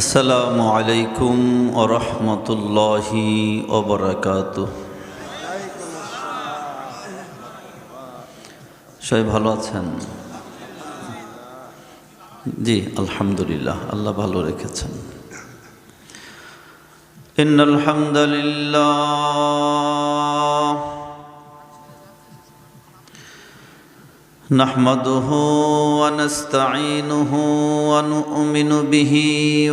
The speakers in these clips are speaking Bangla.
আসসালামু আলাইকুম ওয়া রাহমাতুল্লাহি ওয়া বারাকাতুহু। সবাই ভালো আছেন? জি আলহামদুলিল্লাহ, আল্লাহ ভালো রেখেছেন। ইন্নাল হামদালিল্লাহ নাহমাদুহু ওয়া নাস্তাঈনুহু ওয়া নু'মিনু বিহি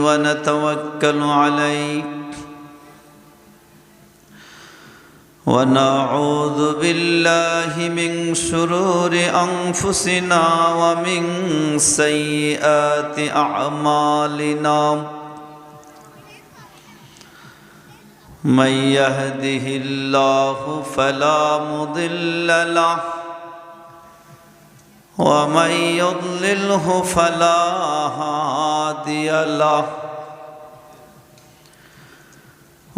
ওয়া নাতাওয়াক্কালু আলাইহি ওয়া নাউযু বিল্লাহি মিন শুরুরি আনফুসিনা ওয়া মিন সাইয়্যাতি আ'মালিনা। মান ইয়াহদিহিল্লাহু ফালা মুদিল্লা লাহু ومن يضلله فلا هادي له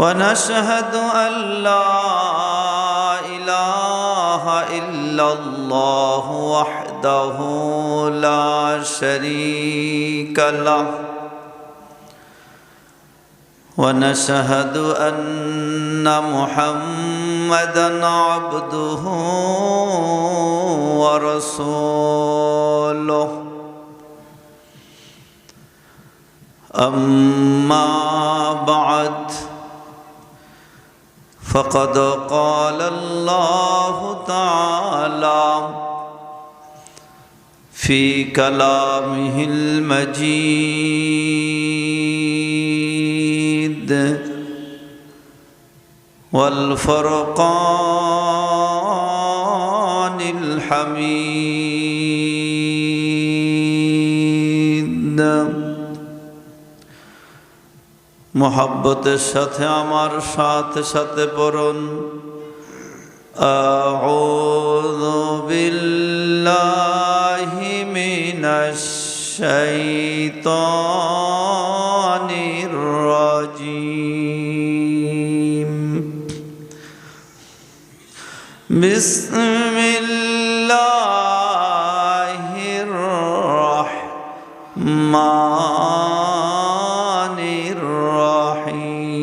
ونشهد أن لا إله إلا الله وحده لا شريك له ونشهد أن محمدًا عبده ورسوله أما بعد فقد قال الله تعالى في كلامه المجيد والفرقان الحميد। মোহাব্বতের সাথে আমার সাথে সাথে পড়ুন আউযু বিল্লাহি মিনাশ শাইতানির রাজীম। বিসমিল্লাহির রহমানির রহিম।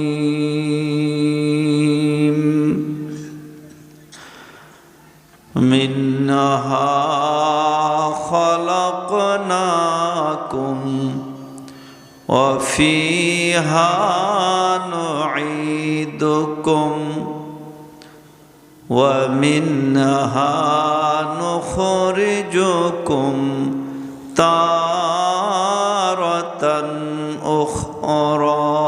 মিনহা খালাকনাকুম ওয়া ফিহা নুঈদুকুম ومنها نخرجكم تارة أخرى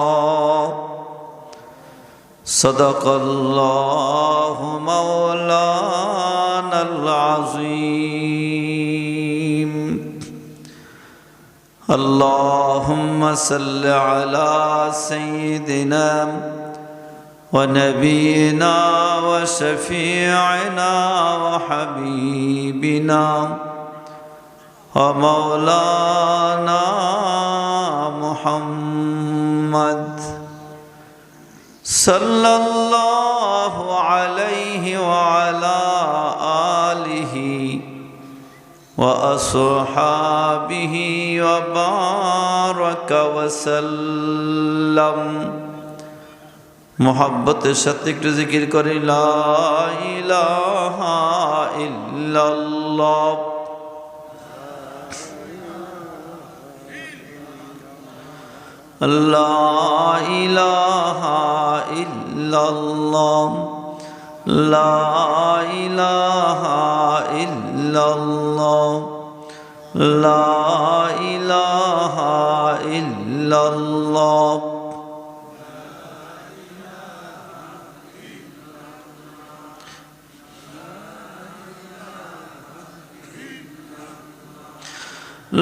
صدق الله مولانا العظيم. اللهم صل على سيدنا ونبينا وشفيعنا وحبيبنا ومولانا محمد صلى الله عليه وعلى آله وأصحابه وبارك وسلم। মোহাব্বতের সাথে একটু জিকির করি লা ইলাহা ইল্লাল্লাহ। লা ইলাহা ইল্লাল্লাহ লা ইলাহা ইল্লাল্লাহ লা ইলাহা ইল্লাল্লাহ।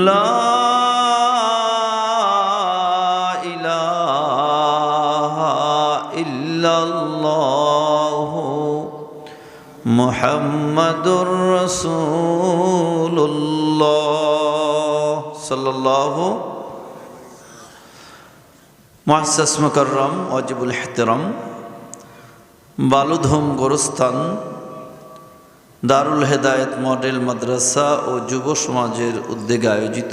লা ইলাহা ইল্লাল্লাহু মুহাম্মাদুর রাসূলুল্লাহ সাল্লাল্লাহু। মুআসসাস মুকাররম ওয়াজিবুল ইহতিরাম বালুধম গোরস্থান দারুল হেদায়েত মডেল মাদ্রাসা ও যুব সমাজের উদ্যোগে আয়োজিত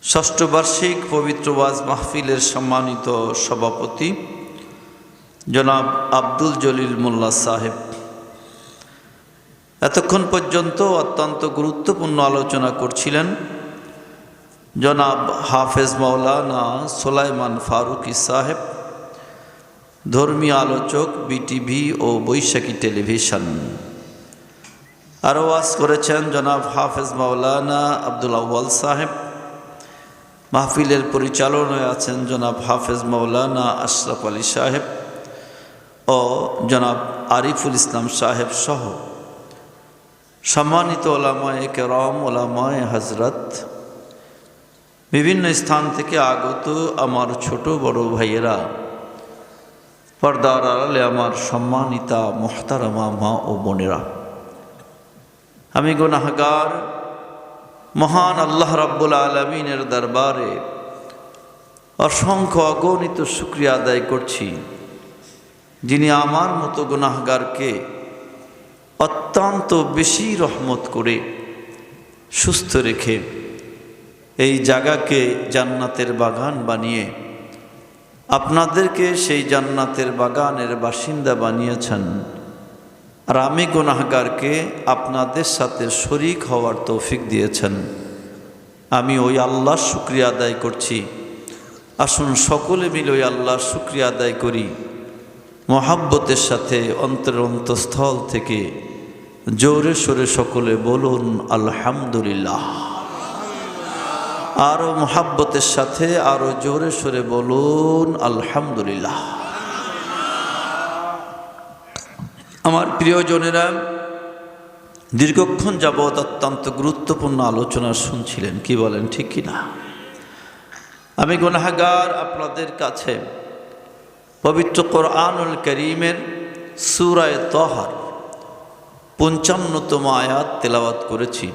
ষষ্ঠ বার্ষিক পবিত্র ওয়াজ মাহফিলের সম্মানিত সভাপতি জনাব আব্দুল জলিল মোল্লা সাহেব এতক্ষণ পর্যন্ত অত্যন্ত গুরুত্বপূর্ণ আলোচনা করছিলেন। জনাব হাফেজ মাওলানা সোলাইমান ফারুকি সাহেব, ধর্মীয় আলোচক, বিটিভি ও বৈশাখী টেলিভিশন। আরও ওয়াজ করেছেন জনাব হাফেজ মাওলানা আব্দুল আউয়াল সাহেব। মাহফিলের পরিচালনায় আছেন জনাব হাফেজ মাওলানা আশরাফ আলী সাহেব ও জনাব আরিফুল ইসলাম সাহেব সহ সম্মানিত ওলামায়ে কেরাম, ওলামায়ে হজরত, বিভিন্ন স্থান থেকে আগত আমার ছোট বড় ভাইয়েরা, পর্দার আড়ালে আমার সম্মানিতা মোহতারামা মা ও বোনেরা, আমি গুনাহগার, মহান আল্লাহ রাব্বুল আলামিনের দরবারে অসংখ্য অগণিত শুকরিয়া আদায় করছি, যিনি আমার মতো গুনাহগারকে অত্যন্ত বেশি রহমত করে সুস্থ রেখে এই জায়গাকে জান্নাতের বাগান বানিয়ে আপনাদেরকে সেই জান্নাতের বাগানের বাসিন্দা বানিয়েছেন। আর আমি গুনাহগারকে আপনাদের সাথে শরীক হওয়ার তৌফিক দিয়েছেন। আমি ওই আল্লাহর শুকরিয়া আদায় করছি। আসুন সকলে মিলে ওই আল্লাহর শুকরিয়া আদায় করি, মহাব্বতের সাথে অন্তরের অন্তঃস্থল থেকে জোরে সোরে সকলে বলুন আলহামদুলিল্লাহ। আরও মহাব্বতের সাথে আরও জোরে সোরে বলুন আলহামদুলিল্লাহ। আমার প্রিয়জনেরা, দীর্ঘক্ষণ যাবৎ অত্যন্ত গুরুত্বপূর্ণ আলোচনা শুনছিলেন, কি বলেন, ঠিক কিনা? আমি গুনাহগার আপনাদের কাছে পবিত্র কোরআনুল কারীমের সূরা তাহার 55তম আয়াত তেলাওয়াত করেছি।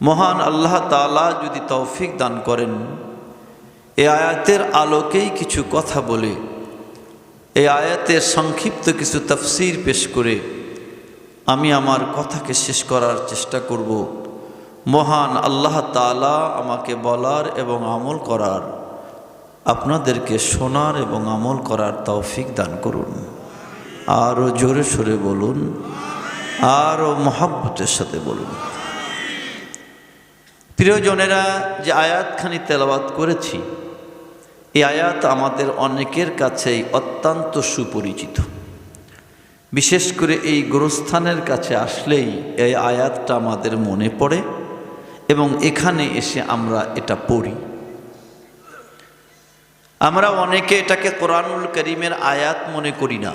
মহান আল্লাহ তাআলা যদি তৌফিক দান করেন, এই আয়াতের আলোকেই কিছু কথা বলে, এই আয়াতের সংক্ষিপ্ত কিছু তাফসীর পেশ করে আমি আমার কথাকে শেষ করার চেষ্টা করব। মহান আল্লাহ তাআলা আমাকে বলার এবং আমল করার, আপনাদেরকে শোনার এবং আমল করার তৌফিক দান করুন। আরও জোরে সোরে বলুন, আরও মহাব্বতের সাথে বলুন। প্রিয়জনেরা, যে আয়াতখানি তেলাওয়াত করেছি, এই আয়াত আমাদের অনেকের কাছেই অত্যন্ত সুপরিচিত। বিশেষ করে এই গোরস্থানের কাছে আসলেই এই আয়াতটা আমাদের মনে পড়ে এবং এখানে এসে আমরা এটা পড়ি। আমরা অনেকে এটাকে কোরআনুল কারীমের আয়াত মনে করি না,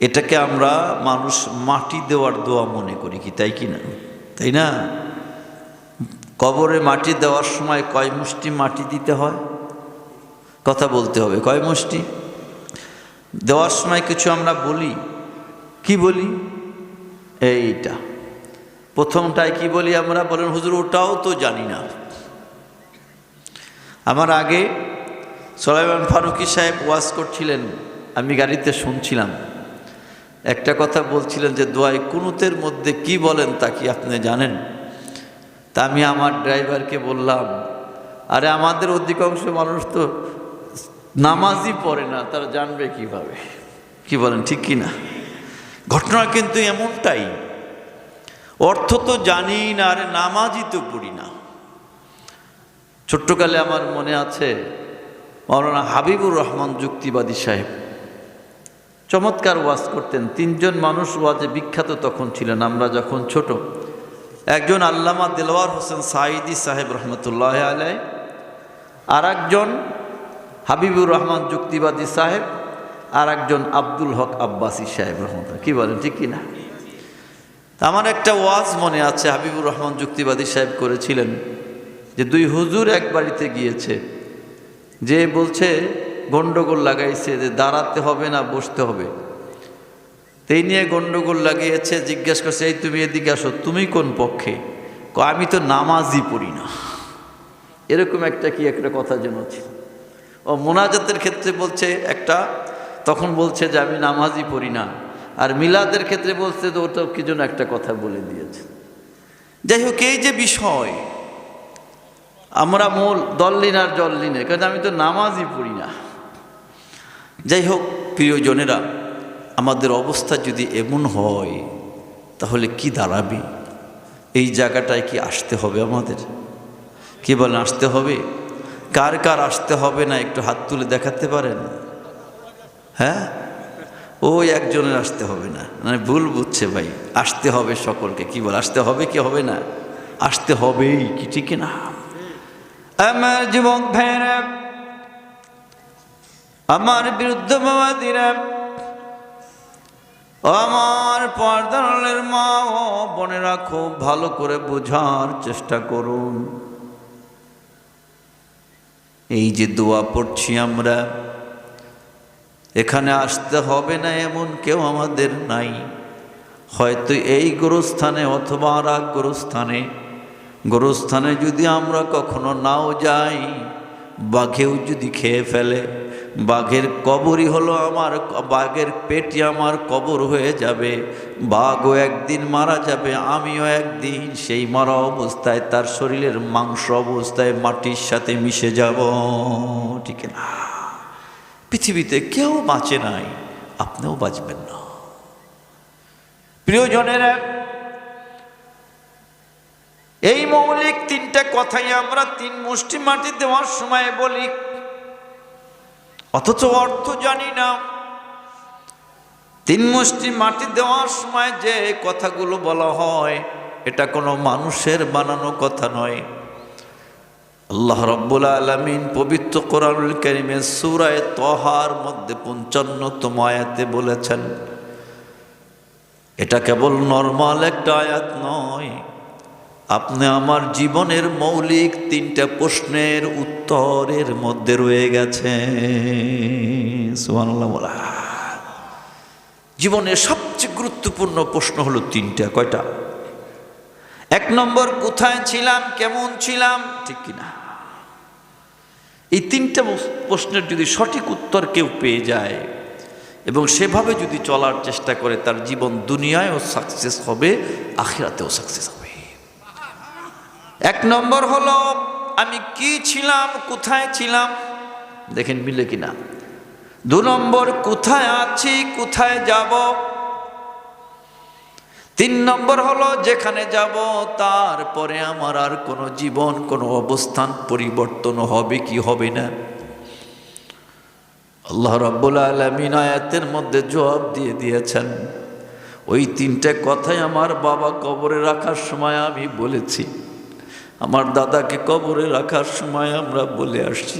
এটাকে আমরা মানুষ মাটি দেওয়ার দোয়া মনে করি, কি তাই কি না? তাই না? কবরে মাটি দেওয়ার সময় কয় মুষ্টি মাটি দিতে হয়? কথা বলতে হবে, কয় মুষ্টি দেওয়ার সময় কিছু আমরা বলি, কি বলি? এইটা প্রথমটায় কি বলি আমরা? বলেন হুজুর ওটাও তো জানি না। আমার আগে সোলাইমান ফারুকি সাহেব ওয়াজ করছিলেন, আমি গাড়িতে শুনছিলাম, একটা কথা বলছিলেন যে দোয়ায় কুনুতের মধ্যে কি বলেন তা কি আপনি জানেন? তা আমি আমার ড্রাইভারকে বললাম, আরে আমাদের অধিকাংশ মানুষ তো নামাজই পড়ে না, তারা জানবে কিভাবে? কি বলেন, ঠিক কি না? ঘটনা কিন্তু এমনটাই, অর্থ তো জানি না, আরে নামাজই তো পড়ি না। ছোট্টকালে আমার মনে আছে মাওলানা হাবিবুর রহমান যুক্তিবাদী সাহেব চমৎকার ওয়াজ করতেন। তিনজন মানুষ ওয়াজে বিখ্যাত তখন ছিলেন আমরা যখন ছোট। একজন আল্লামা দেলোয়ার হোসেন সাঈদী সাহেব রহমতুল্লাহ আলাইহি, আর একজন হাবিবুর রহমান যুক্তিবাদী সাহেব, আর একজন আব্দুল হক আব্বাসী সাহেব রহমতুল্লাহ। কি বলেন, ঠিক কিনা? আমার একটা ওয়াজ মনে আছে হাবিবুর রহমান যুক্তিবাদী সাহেব করেছিলেন যে দুই হুজুর এক বাড়িতে গিয়েছে, যে বলছে গন্ডগোল লাগাইছে যে দাঁড়াতে হবে না বসতে হবে, এই নিয়ে গন্ডগোল লাগিয়েছে। জিজ্ঞেস করছে, এই তুমি এদিকে আসো, তুমি কোন পক্ষে? আমি তো নামাজই পড়ি না। এরকম একটা কি একটা কথা যেন ছিল। ও মোনাজাতের ক্ষেত্রে বলছে একটা, তখন বলছে যে আমি নামাজই পড়ি না, আর মিলাদের ক্ষেত্রে বলছে তো ওটা কি যেন একটা কথা বলে দিয়েছে। যাই হোক, এই যে বিষয়, আমরা মূল দল্লিন আর জল্লিনে, কারণ আমি তো নামাজই পড়ি না। যাই হোক প্রিয়জনেরা, আমাদের অবস্থা যদি এমন হয় তাহলে কি দাঁড়াবে? এই জায়গাটায় কি আসতে হবে আমাদের? কি বলেন, আসতে হবে? কার কার আসতে হবে না একটু হাত তুলে দেখাতে পারেন? হ্যাঁ, ওই একজনের আসতে হবে না, মানে ভুল বুঝছে ভাই। আসতে হবে সকলকে। কি বল, আসতে হবে কি হবে না? আসতে হবেই, কি ঠিক না? আমার যুবক ভাইরা, আমার বিরুদ্ধবাদীরা, আমার পর্দার মা ও বোনেরা, খুব ভালো করে বোঝার চেষ্টা করুন। এই যে দোয়া পড়ছি আমরা, এখানে আসতে হবে না এমন কেউ আমাদের নাই। হয়তো এই গোরস্থানে অথবা আর এক গোরস্থানে যদি আমরা কখনো নাও যাই, বাঘেও যদি খেয়ে ফেলে, বাঘের কবরই হলো আমার, বাঘের পেটই আমার কবর হয়ে যাবে। বাঘও একদিন মারা যাবে, আমিও একদিন সেই মারা অবস্থায় তার শরীরের মাংস অবস্থায় মাটির সাথে মিশে যাব, ঠিক না? পৃথিবীতে কেউ বাঁচে নাই, আপনিও বাঁচবেন না। প্রিয়জনেরা, এই মৌলিক তিনটা কথাই আমরা তিন মুষ্টি মাটি দেওয়ার সময় বলি, অথচ অর্থ জানি না। তিন মুষ্টি মাটি দেওয়ার সময় যে কথাগুলো বলা হয়, এটা কোনো মানুষের বানানো কথা নয়। আল্লাহ রাব্বুল আলামিন পবিত্র কোরআনুল কারীমের সূরা তাহার মধ্যে 55তম আয়াতে বলেছেন, এটা কেবল নরমাল একটা আয়াত নয়, আপনি আমার জীবনের মৌলিক তিনটা প্রশ্নের উত্তরের মধ্যে রয়ে গেছে। সুবহানাল্লাহ বলা। জীবনের সবচেয়ে গুরুত্বপূর্ণ প্রশ্ন হলো তিনটা। কয়টা? এক নম্বর, কোথায় ছিলাম, কেমন ছিলাম, ঠিক কিনা? এই তিনটা প্রশ্নের যদি সঠিক উত্তর কেউ পেয়ে যায় এবং সেভাবে যদি চলার চেষ্টা করে, তার জীবন দুনিয়ায়ও সাকসেস হবে, আখিরাতেও সাকসেস হবে। এক নম্বর হলো আমি কি ছিলাম, কোথায় ছিলাম, দেখেন মিলে কিনা। দু নম্বর, কোথায় আছি, কোথায় যাব। তিন নম্বর হলো যেখানে যাব তারপরে আমার আর কোনো জীবন, কোনো অবস্থান পরিবর্তন হবে কি হবে না। আল্লাহ রাব্বুল আলামিন আয়াতের মধ্যে জবাব দিয়ে দিয়েছেন। ওই তিনটে কথাই আমার বাবা কবরে রাখার সময় আমি বলেছি, আমার দাদাকে কবরে রাখার সময় আমরা বলে আসছি।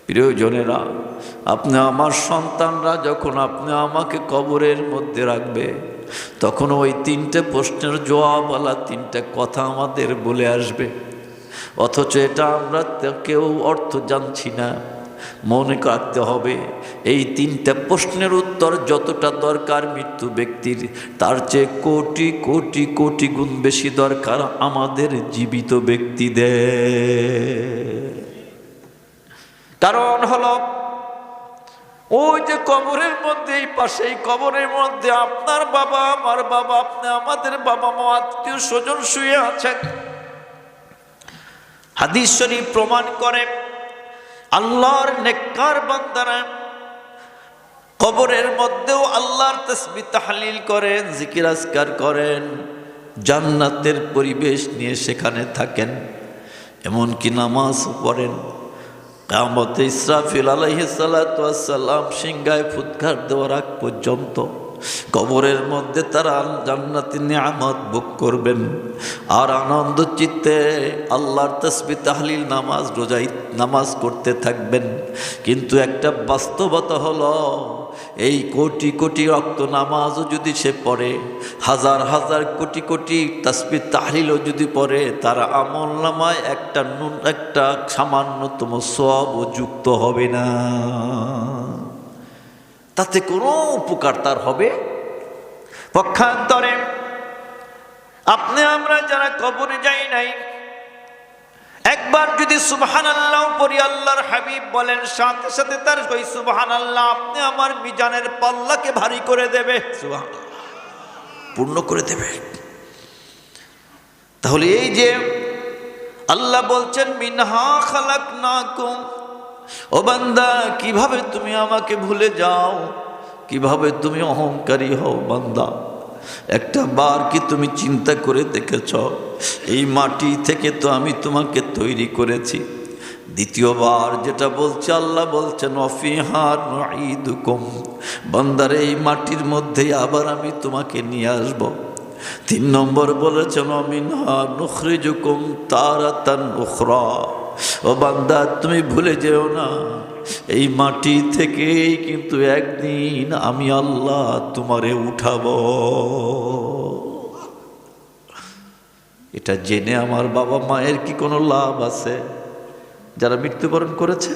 প্রিয়জনেরা, আপনি আমার সন্তানরা যখন আপনি আমাকে কবরের মধ্যে রাখবে, তখন ওই তিনটে প্রশ্নের জবাবওয়ালা তিনটে কথা আমাদের বলে আসবে, অথচ এটা আমরা কেউ অর্থ জানছি না। মনে রাখতে হবে, এই তিনটা প্রশ্নের উত্তর যতটা দরকার মৃত্যু ব্যক্তির, তার চেয়ে কোটি কোটি কোটি গুণ বেশি দরকার আমাদের জীবিত ব্যক্তিদের। কারণ হলো ওই যে কবরের মধ্যে, এই পাশে এই কবরের মধ্যে আপনার বাবা, আমার বাবা, আপনি আমাদের বাবা মা, আত্মীয় স্বজন শুয়ে আছেন। হাদিস শরীফ প্রমাণ করে, আল্লাহর নেককার বান্দারা কবরের মধ্যেও আল্লাহর তাসবিহ তাহলিল করেন, জিকির আজকার করেন, জান্নাতের পরিবেশ নিয়ে সেখানে থাকেন, এমনকি নামাজ পড়েন। কিয়ামতে ইসরাফিল আলাইহিস সালাতু ওয়াস সালাম সিংহায় ফুৎকার দেওয়ার আগ পর্যন্ত কবরের মধ্যে তারা জান্নাতি নিয়ামত ভোগ করবেন আর আনন্দ চিত্তে আল্লাহর তাসবিহ তাহলিল নামাজ রোজাই নামাজ করতে থাকবেন। কিন্তু একটা বাস্তবতা হলো, এই কোটি কোটি রক্ত নামাজও যদি সে পড়ে, হাজার হাজার কোটি কোটি তাসবিহ তাহলিলও যদি পড়ে, তার আমল নামায় একটা সামান্যতম সওয়াবও যুক্ত হবে না। তাতে কোনো উপকার তার হবে। পক্ষান্তরে আপনি আমরা যারা কবরে যাই নাই, একবার যদি সুবহানাল্লাহ পড়ি, আল্লাহর হাবিব বলেন সাথে সাথে তার ওই সুবহানাল্লাহ আপনি আমার মিজানের পাল্লাকে ভারী করে দেবে, সুবহানাল্লাহ পূর্ণ করে দেবে। তাহলে এই যে আল্লাহ বলছেন মিনহা খালাকনাকুম, ও বান্দা কিভাবে তুমি আমাকে ভুলে যাও, কিভাবে তুমি অহংকারী হও বান্দা। একটা বার কি তুমি চিন্তা করে দেখেছ এই মাটি থেকে তো আমি তোমাকে তৈরি করেছি। দ্বিতীয়বার যেটা বলছে আল্লাহ বলছেন অফিহা নুঈদুকুম, বান্দারে এই মাটির মধ্যেই আবার আমি তোমাকে নিয়ে আসব। 3 নম্বর বলেছেন অমিনহা নুখরিজুকুম তারাতান উখরা, ও বান্দা তুমি ভুলে যেও না এই মাটি থেকেই কিন্তু একদিন আমি আল্লাহ তোমারে উঠাবো। এটা জেনে আমার বাবা মায়ের কি কোনো লাভ আছে যারা মৃত্যুবরণ করেছে?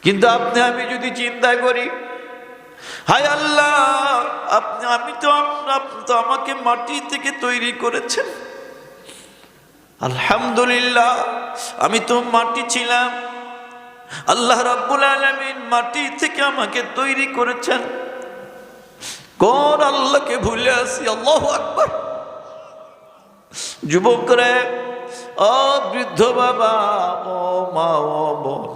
কিন্তু আপনি আমি যদি চিন্তা করি, হায় আল্লাহ আপনি তো আমাকে মাটি থেকে তৈরি করেছেন, আলহামদুলিল্লাহ আমি তো মাটি ছিলাম, আল্লাহ রাব্বুল আলামিন মাটি থেকে আমাকে তৈরি করেছেন, কোন আল্লাহকে ভুলে আছি? আল্লাহু আকবার। যুবকরা, ও বৃদ্ধ বাবা, ও মা, ও বোন,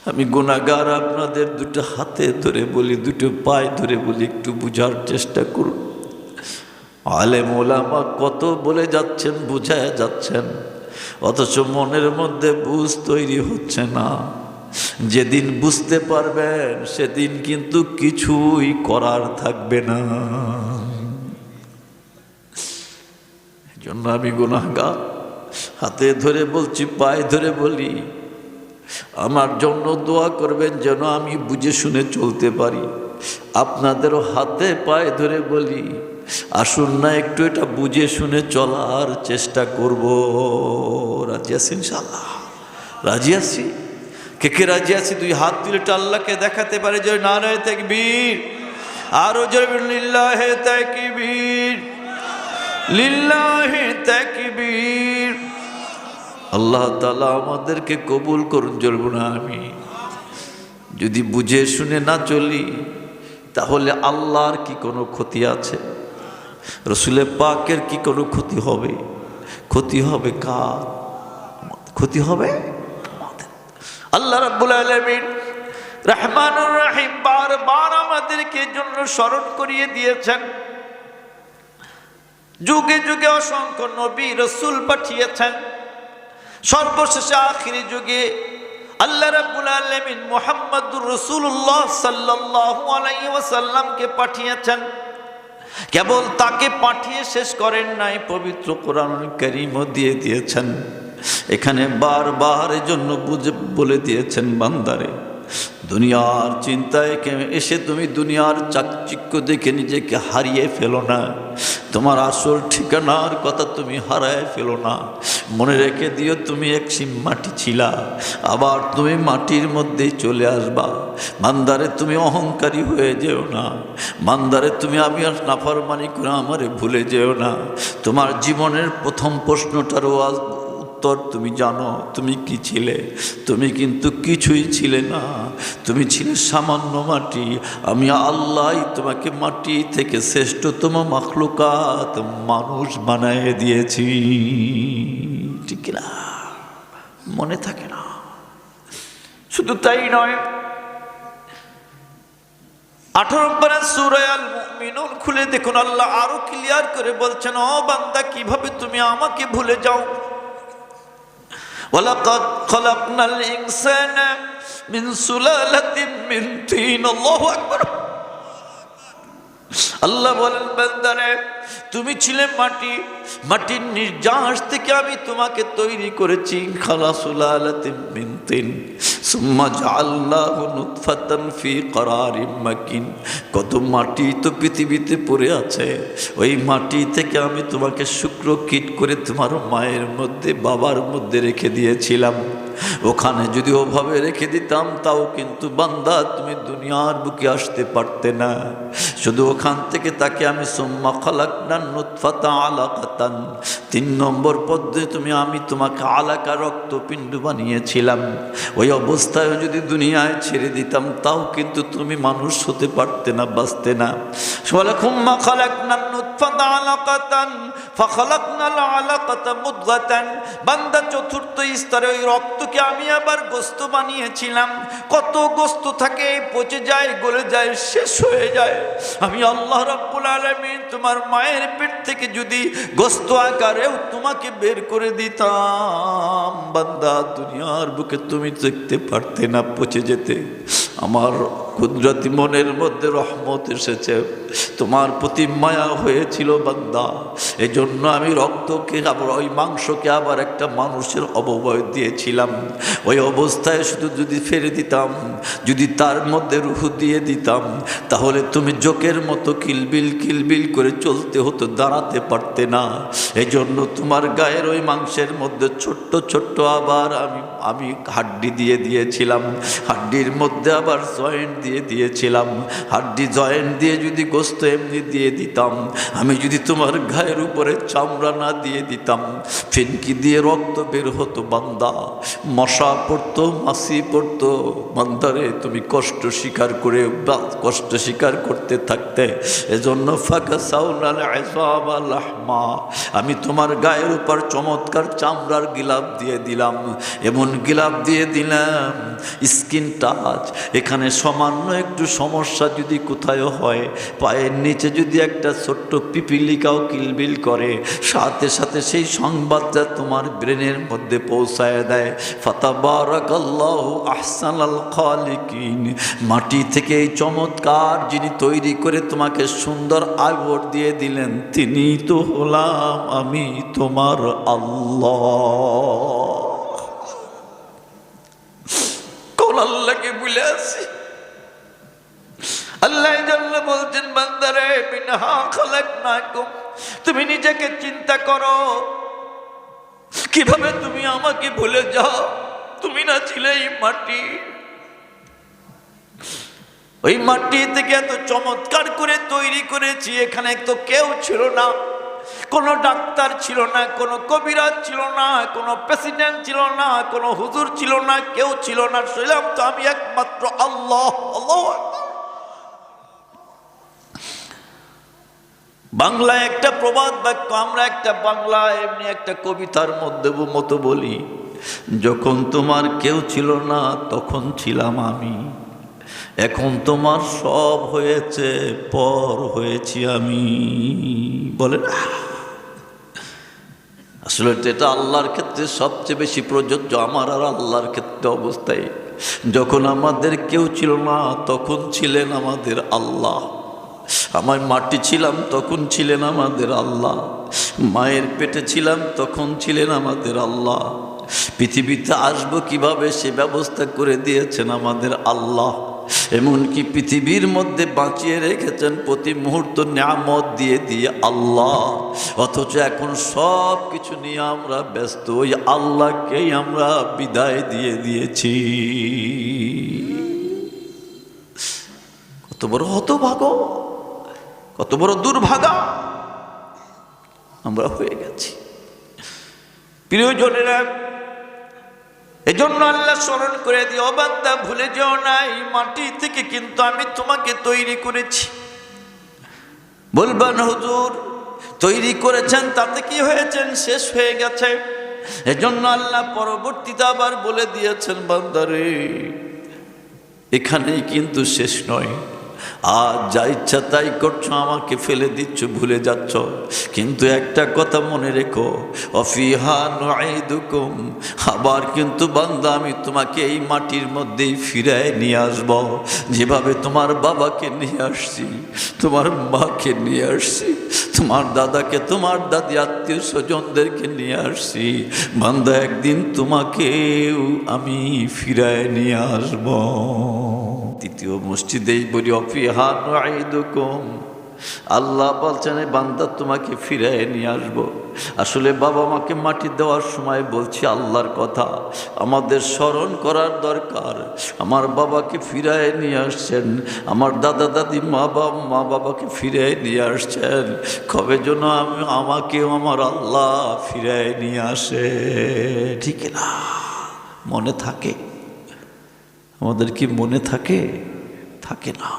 আমি গুনাহগার, আপনাদের দুটো হাতে ধরে বলি, দুটো পায়ে ধরে বলি, একটু বুঝার চেষ্টা করুন। আলেম ওলামা কত বলে যাচ্ছেন, বুঝায় যাচ্ছেন, অথচ মনের মধ্যে বুঝ তৈরি হচ্ছে না। যেদিন বুঝতে পারবেন সেদিন কিন্তু কিছুই করার থাকবে না। জন্য আমি গুনাহগার, হাতে ধরে বলছি, পায়ে ধরে বলি, আমার জন্য দোয়া করবেন যেন আমি বুঝে শুনে চলতে পারি। আপনাদেরও হাতে পায়ে ধরে বলি, আসুন না একটু এটা বুঝে শুনে চলার চেষ্টা করব। রাজি আছি ইনশাআল্লাহ? রাজি আছি? কে কে রাজি আছি? 2 হাত তুলে আল্লাহকে দেখাতে পারে যে নারায়ে তাকবীর, আরো জোরে লিল্লাহি তাকবীর, লিল্লাহি তাকবীর। আল্লাহ তাআলা আমাদেরকে কবুল করুন, জ্বলব না আমি। যদি বুঝে শুনে না চলি তাহলে আল্লাহর কি কোনো ক্ষতি আছে? রসুলের পাকের কি কোনো ক্ষতি হবে? ক্ষতি হবে কার? ক্ষতি হবে আল্লাহ রাব্বুল আলামিন রহমানুর রহিম বারবার আমাদেরকে জন্য স্মরণ করিয়ে দিয়েছেন। যুগে যুগে অসংখ্য নবী রসুল পাঠিয়েছেন, সর্বশেষে আখিরি যুগে আল্লাহ রাব্বুল আলামিন মুহাম্মদুর রাসূলুল্লাহ সাল্লাল্লাহু আলাইহি ওয়াসাল্লামকে পাঠিয়েছেন। কেবল তাকে পাঠিয়ে শেষ করেন নাই, পবিত্র কোরআনুল কারীমও দিয়ে দিয়েছেন। এখানে বারবার এজন্য বলে দিয়েছেন, বান্দারে দুনিয়ার চিন্তায় এসে তুমি দুনিয়ার চাকচিক্য দেখে নিজেকে হারিয়ে ফেলো না, তোমার আসল ঠিকানার কথা তুমি হারায় ফেলো না। মনে রেখে দিও তুমি এক মাটি ছিলা, আবার তুমি মাটির মধ্যেই চলে আসবা। বান্দারে তুমি অহংকারী হয়ে যেও না, বান্দারে তুমি আমি আর নাফরমানি করে আমারে ভুলে যেও না। তোমার জীবনের প্রথম প্রশ্নটারও উত্তর তুমি জানো, তুমি কি ছিলে? তুমি কিন্তু কিছুই ছিলে না, তুমি ছিলে সামান্য মাটি। আমি আল্লাহ তোমাকে মাটি থেকে শ্রেষ্ঠতম মাখলুকাত মানুষ বানায় দিয়েছি। ঠিক না? মনে থাকে না? শুধু তাই নয়, 18 নম্বর সূরা আল মুমিনুন খুলে দেখুন, আল্লাহ আরো ক্লিয়ার করে বলছেন, ও বান্দা কিভাবে তুমি আমাকে ভুলে যাও। ওয়ালাকাদ খালাকনাল ইনসানা মিন সুলালাতিন মিন তিন। আল্লাহু আকবার। আল্লাহ বলেন, বান্দারে তুমি ছিলে মাটি, মাটির নির্যাস থেকে আমি তোমাকে তৈরি করেছি। খালা সুলালাতিন মিন তিন সুম্মা জাআলনাহু নুতফাতান ফি করারিম মাকিন। কত মাটি তো পৃথিবীতে পড়ে আছে, ওই মাটি থেকে আমি তোমাকে শুক্র কীট করে তোমার মায়ের মধ্যে বাবার মধ্যে রেখে দিয়েছিলাম। ওখানে যদি ওভাবে রেখে দিতাম তাও কিন্তু বান্দা তুমি দুনিয়ার বুকে আসতে পারতে না। শুধু ওখান থেকে তাকে আমি সুম্মা খালাকনান নুতফাতা আলাকাতান, 3 নম্বর পদ্ধতি আমি তোমাকে আলাকা রক্তপিণ্ড বানিয়েছিলাম। ওই অবস্থায় যদি দুনিয়ায় ছেড়ে দিতাম তাও কিন্তু তুমি মানুষ হতে পারতে না, বাঁচতে না। সুম্মা খালাকনান ফাদালাকাতান ফাখালাকনাল আলাকাতা মুদগাতান। বান্দা চতুর্থ স্তরে ওই রক্তকে আমি আবার গোস্ত বানিয়েছিলাম। কত গোস্ত থাকে, পচে যায়, গলে যায়, শেষ হয়ে যায়। আমি আল্লাহ রাব্বুল আলামিন তোমার মায়ের পেট থেকে যদি গোস্ত আকারেও তোমাকে বের করে দিতাম, বান্দা দুনিয়ার বুকে তুমি দেখতে পারতে না, পচে যেতে। আমার কুদরতি মনের মধ্যে রহমত এসেছে, তোমার প্রতি মায়া হয়েছিল বান্দা। এজন্য আমি রক্তকে আবার ওই মাংসকে আবার একটা মানুষের অবয়ব দিয়েছিলাম। ওই অবস্থায় শুধু যদি ফেলে দিতাম, যদি তার মধ্যে রুহ দিয়ে দিতাম, তাহলে তুমি জোকের মতো কিলবিল কিলবিল করে চলতে হতো, দাঁড়াতে পারতে না। এজন্য তোমার গায়ের ওই মাংসের মধ্যে ছোট্ট ছোট্ট আবার আমি হাড্ডি দিয়ে দিয়েছিলাম। হাড্ডির মধ্যে আবার জয়েন্ট দিয়ে দিয়েছিলাম। হাড্ডি জয়েন্ট দিয়ে যদি গোস্ত এমনি দিয়ে দিতাম, আমি যদি তোমার গায়ের উপরে চামড়া না দিয়ে দিতাম, ফিনকি দিয়ে রক্ত বের হতো বান্দা, মশা পড়তো, মাছি পড়তো। বান্দারে তুমি কষ্ট স্বীকার করে কষ্ট স্বীকার করতে থাকতে। এজন্য ফাকাসাউনাল ইযামা লাহমা, আমি তোমার গায়ের উপর চমৎকার চামড়ার গিলাফ দিয়ে দিলাম। এমন গিলাফ দিয়ে দিলাম, স্কিন টাচ। এখানে সামান্য একটু সমস্যা যদি কোথায় হয়, পায়ের নিচে যদি একটা ছোট্ট পিপিলিকাও কিলবিল করে, সাথে সাথে সেই সংবাদটা তোমার ব্রেনের মধ্যে পৌঁছায় দেয়। ফাতাবারাকাল্লাহু আহসানাল খালিকিন। মাটি থেকে এই চমৎকার যিনি তৈরি করে তোমাকে সুন্দর আয়বর দিয়ে দিলেন, তিনি তো হলাম আমি তোমার আল্লাহ। কোন আল্লাহকে ভুলে আছি? আল্লাহ জন্য বলছেন, বান্দারে মিনহা খালাকনাকুম। তুমি নিজেকে চিন্তা করো, কিভাবে তুমি আমাকে ভুলে যাও? তুমি না ছিলে এই মাটি, ওই মাটি থেকে এত চমৎকার করে তৈরি করেছি। এখানে তো কেউ ছিল না, কোনো ডাক্তার ছিল না, কোনো কবিরাজ ছিল না, কোনো প্রেসিডেন্ট ছিল না, কোনো হুজুর ছিল না, কেউ ছিল না। ছিলাম তো আমি একমাত্র আল্লাহ। আল্লাহ। বাংলায় একটা প্রবাদ বাক্য, আমরা একটা বাংলা এমনি একটা কবিতার মধ্যে মতো বলি, যখন তোমার কেউ ছিল না তখন ছিলাম আমি, এখন তোমার সব হয়েছে, পর হয়েছি আমি। বলে না? আসলে এটা আল্লাহর ক্ষেত্রে সবচেয়ে বেশি প্রযোজ্য, আমার আর আল্লাহর ক্ষেত্রে অবস্থায়। যখন আমাদের কেউ ছিল না তখন ছিলেন আমাদের আল্লাহ। আমার মাটি ছিলাম তখন ছিলেন আমাদের আল্লাহ। মায়ের পেটে ছিলাম তখন ছিলেন আমাদের আল্লাহ। পৃথিবীতে আসবো কিভাবে সে ব্যবস্থা করে দিয়েছেন আমাদের আল্লাহ। এমনকি পৃথিবীর মধ্যে বাঁচিয়ে রেখেছেন প্রতি মুহূর্ত নিয়ামত দিয়ে দিয়ে আল্লাহ। অথচ এখন সব কিছু নিয়ে আমরা ব্যস্ত, ওই আল্লাহকেই আমরা বিদায় দিয়ে দিয়েছি। কত বড় হতভাগা, কত বড় দুর্ভাগা আমরা হয়ে গেছি প্রিয়জনেরা। এজন্য আল্লাহ স্মরণ করে দিও, বান্দা ভুলে যেও না, এই মাটি থেকে কিন্তু আমি তোমাকে তৈরি করেছি। বলবেন হুজুর তৈরি করেছেন তাতে কি হয়েছেন? শেষ হয়ে গেছে। এজন্য আল্লাহ পরবর্তীতে আবার বলে দিয়েছেন, বান্দারে এখানেই কিন্তু শেষ নয়। আর যা ইচ্ছা তাই করছো, আমাকে ফেলে দিচ্ছ, ভুলে যাচ্ছ, কিন্তু একটা কথা মনে রেখো, অফিহা নুঈদুকুম, আবার কিন্তু বান্দা আমি তোমাকে এই মাটির মধ্যেই ফিরায় নিয়ে আসবো। যেভাবে তোমার বাবাকে নিয়ে আসছি, তোমার মাকে নিয়ে আসছি, তোমার দাদাকে, তোমার দাদি, আত্মীয় স্বজনদেরকে নিয়ে আসছি, বান্দা একদিন তোমাকেও আমি ফিরায় নিয়ে আসবো। দ্বিতীয় মসজিদেই বলি অফিহা নুঈদুকুম, আল্লাহ বলছেন বান্দা তোমাকে ফিরায় নিয়ে আসবো। আসলে বাবা মাকে মাটি দেওয়ার সময় বলছি আল্লাহর কথা, আমাদের স্মরণ করার দরকার। আমার বাবাকে ফিরায় নিয়ে আসছেন, আমার দাদা দাদি মা বাবাকে ফিরায় নিয়ে আসছেন, কবে যেন আমাকেও আমার আল্লাহ ফিরায় নিয়ে আসে। ঠিক না? মনে থাকে? আমাদের কি মনে থাকে? থাকে না,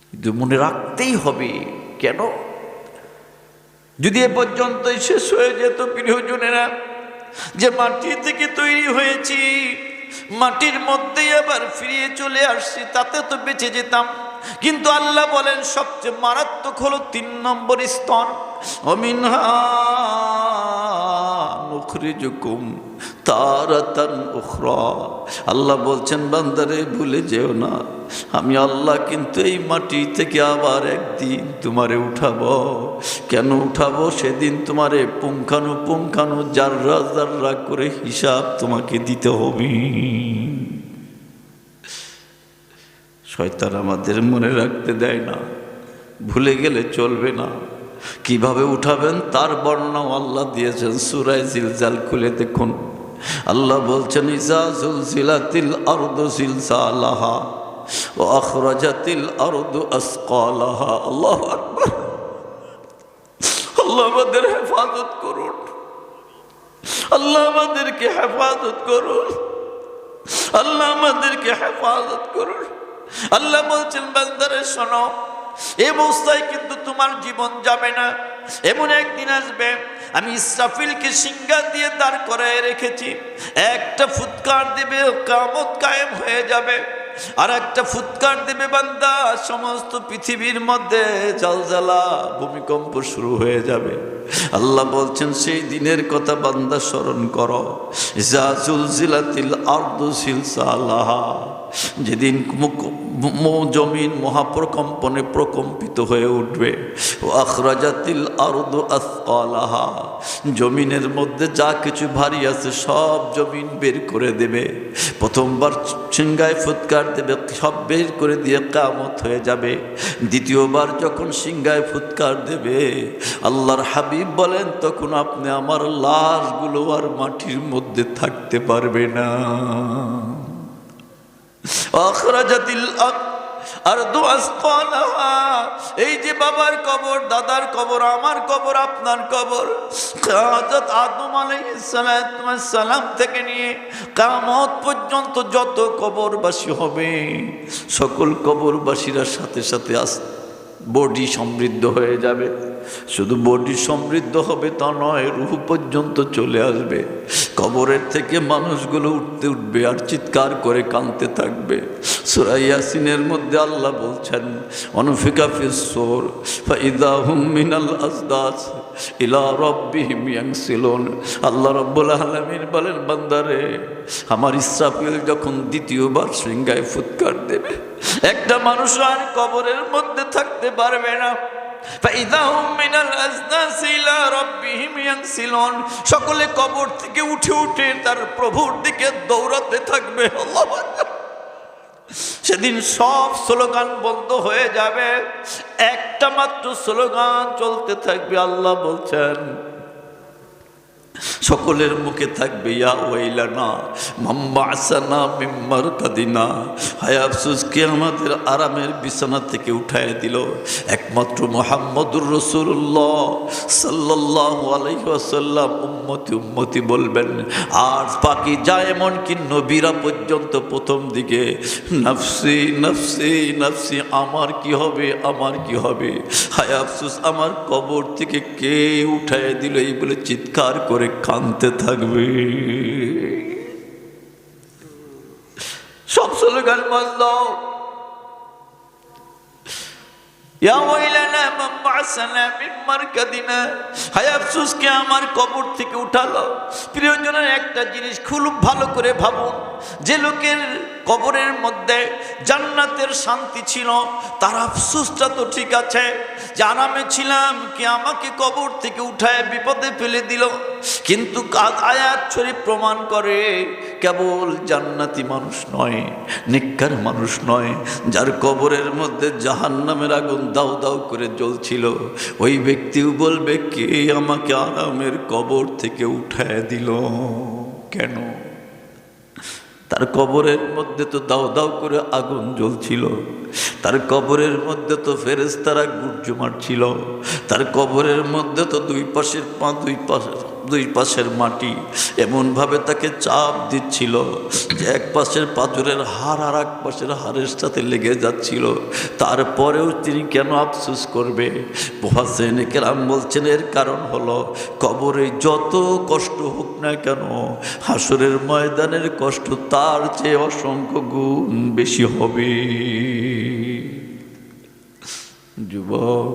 কিন্তু মনে রাখতেই হবে। কেন? যদি এ পর্যন্তই শেষ হয়ে যেত প্রিয়জনেরা, যে মাটি থেকে তৈরি হয়েছি, মাটির মধ্যেই আবার ফিরিয়ে চলে আসছি, তাতে তো বেঁচে যেতাম। কিন্তু আল্লাহ বলেন সবচেয়ে মারাত্মক হলো 3 নম্বর স্তর, ওমিনহা নুখরিজুকুম তারাতান উখরা। আল্লাহ বলছেন বান্দারে ভুলে যেও না, আমি আল্লাহ কিন্তু এই মাটি থেকে আবার একদিন তোমারে উঠাবো। কেন উঠাবো? সেদিন তোমারে পুঙ্খানু জাররা জাররা করে হিসাব তোমাকে দিতে হবে। শয়তান আমাদের মনে রাখতে দেয় না, ভুলে গেলে চলবে না। কিভাবে উঠাবেন তার বর্ণনাও আল্লাহ দিয়েছেন। সূরা জিলজাল খুলে দেখুন, আল্লাহ বলছেন ইজা জুলজিলাতিল আরদু জিলজালাহা ওয়া আখরাজাতিল আরদু আসকালাহা। আল্লাহু আকবার। আল্লাহ আমাদের হেফাজত করুন, আল্লাহ আমাদেরকে হেফাজত করুন, আল্লাহ আমাদেরকে হেফাজত করুন। আল্লাহ বলছেন বান্দারে শোনো, এই অবস্থায় কিন্তু তোমার জীবন যাবে না। এমন একদিন আসবে আমি ইসরাফিলকে সিংহা দিয়ে দাঁড় করায় রেখেছি, একটা ফুৎকার দেবে কিয়ামত কায়েম হয়ে যাবে, আর একটা ফুৎকার দেবে বান্দা, সমস্ত পৃথিবীর মধ্যে জালজালা ভূমিকম্প শুরু হয়ে যাবে। আল্লাহ বলছেন সেই দিনের কথা বান্দা স্মরণ করো, ইজা জুলজিলাতিল আরদু জিলজালাহা, যেদিন জমিন মহাপ্রকম্পনে প্রকম্পিত হয়ে উঠবে। ও আখরাজাতিল আরদু আসকালাহা, জমিনের মধ্যে যা কিছু ভারী আছে সব জমিন বের করে দেবে। প্রথমবার সিংহায় ফুৎকার দেবে, সব বের করে দিয়ে কিয়ামত হয়ে যাবে। দ্বিতীয়বার যখন সিংহায় ফুৎকার দেবে, আল্লাহর হাবিব বলেন তখন আপনি আমার লাশগুলো আর মাটির মধ্যে থাকতে পারবে না। আখরাজাতিল আরদু আসকালাহা, এই যে বাবার কবর, দাদার কবর, আমার কবর, আপনার কবর, হযরত আদম আলাইহিস সালাম থেকে নিয়ে কিয়ামত পর্যন্ত যত কবরবাসী হবে, সকল কবরবাসীরা সাথে সাথে বডি সমৃদ্ধ হয়ে যাবে। শুধু বডি সমৃদ্ধ হবে তা নয়, রূহ পর্যন্ত চলে আসবে। কবরের থেকে মানুষগুলো উঠবে আর চিৎকার করে কাঁদতে থাকবে। সূরা ইয়াসিনের মধ্যে আল্লাহ বলছেন অনুফিকা ফিস সূর ফাইদা হুম মিনাল আসদাস ইলা রাব্বিহিম ইয়ানসিলুন। আল্লাহ রাব্বুল আলামিন বলেন বান্দারে, আমার ইসরাফিল যখন দ্বিতীয়বার সিংহায় ফুৎকার দেবে, একটা মানুষ আর কবরের মধ্যে থাকতে পারবে না। সকলে কবর থেকে উঠে উঠে তার প্রভুর দিকে দৌড়াতে থাকবে। সেদিন সব স্লোগান বন্ধ হয়ে যাবে, একটা মাত্র স্লোগান চলতে থাকবে। আল্লাহ বলছেন সকলের মুখে থাকবে ইয়া ওয়াইলানা মান বা'সানা মিন মারকাদিনা। হায় আফসোস, কে আমাদের আরামের বিছানা থেকে উঠায় দিল। একমাত্র মুহাম্মদুর রাসূলুল্লাহ সাল্লাল্লাহু আলাইহি ওয়াসাল্লাম উম্মতি উম্মতি বলবেন। আর বাকি যা এমনকি নবীরা পর্যন্ত প্রথম দিকে নফসি নফসি নফসি, আমার কি হবে, আমার কি হবে, হায় আফসোস আমার কবর থেকে কে উঠায় দিল, এই বলে চিৎকার করে কাঁদতে থাকবে। সব স্লোগান বন্ধ। ইয়া ওয়াইলানা মান বা'সানা মিন মারকাদিনা, হায় আফসোস কে আমার কবর থেকে উঠালো। প্রিয়জনের একটা জিনিস খুব ভালো করে ভাবুন, যে লোকের কবরের মধ্যে জান্নাতের শান্তি ছিল তার আফসোসটা তো ঠিক আছে, যে আরামে ছিলাম, কে আমাকে কবর থেকে উঠায় বিপদে ফেলে দিল। কিন্তু আয়াত শরীফ প্রমাণ করে কেবল জান্নাতি মানুষ নয়, নেককার মানুষ নয়, যার কবরের মধ্যে জাহান্নামের আগুন দাউ দাউ করে জ্বলছিল, ওই ব্যক্তিও বলবে কে আমাকে আরামের কবর থেকে উঠায় দিল। কেন? তার কবরের মধ্যে তো দাউ দাউ করে আগুন জ্বলছিল, তার কবরের মধ্যে তো ফেরেশতারা গুর্জু মারছিল, তার কবরের মধ্যে তো দুই পাশের মাটি এমনভাবে তাকে চাপ দিচ্ছিল যে এক পাশের পাঁজরের হাড় আর এক পাশের হাড়ের সাথে লেগে যাচ্ছিল। তারপরেও তিনি কেন আফসোস করবে? মুফাসসিরিনে কেরাম বলছেন এর কারণ হলো কবরে যত কষ্ট হোক না কেন, হাসরের ময়দানের কষ্ট তার চেয়ে অসংখ্য গুণ বেশি হবে। যুবক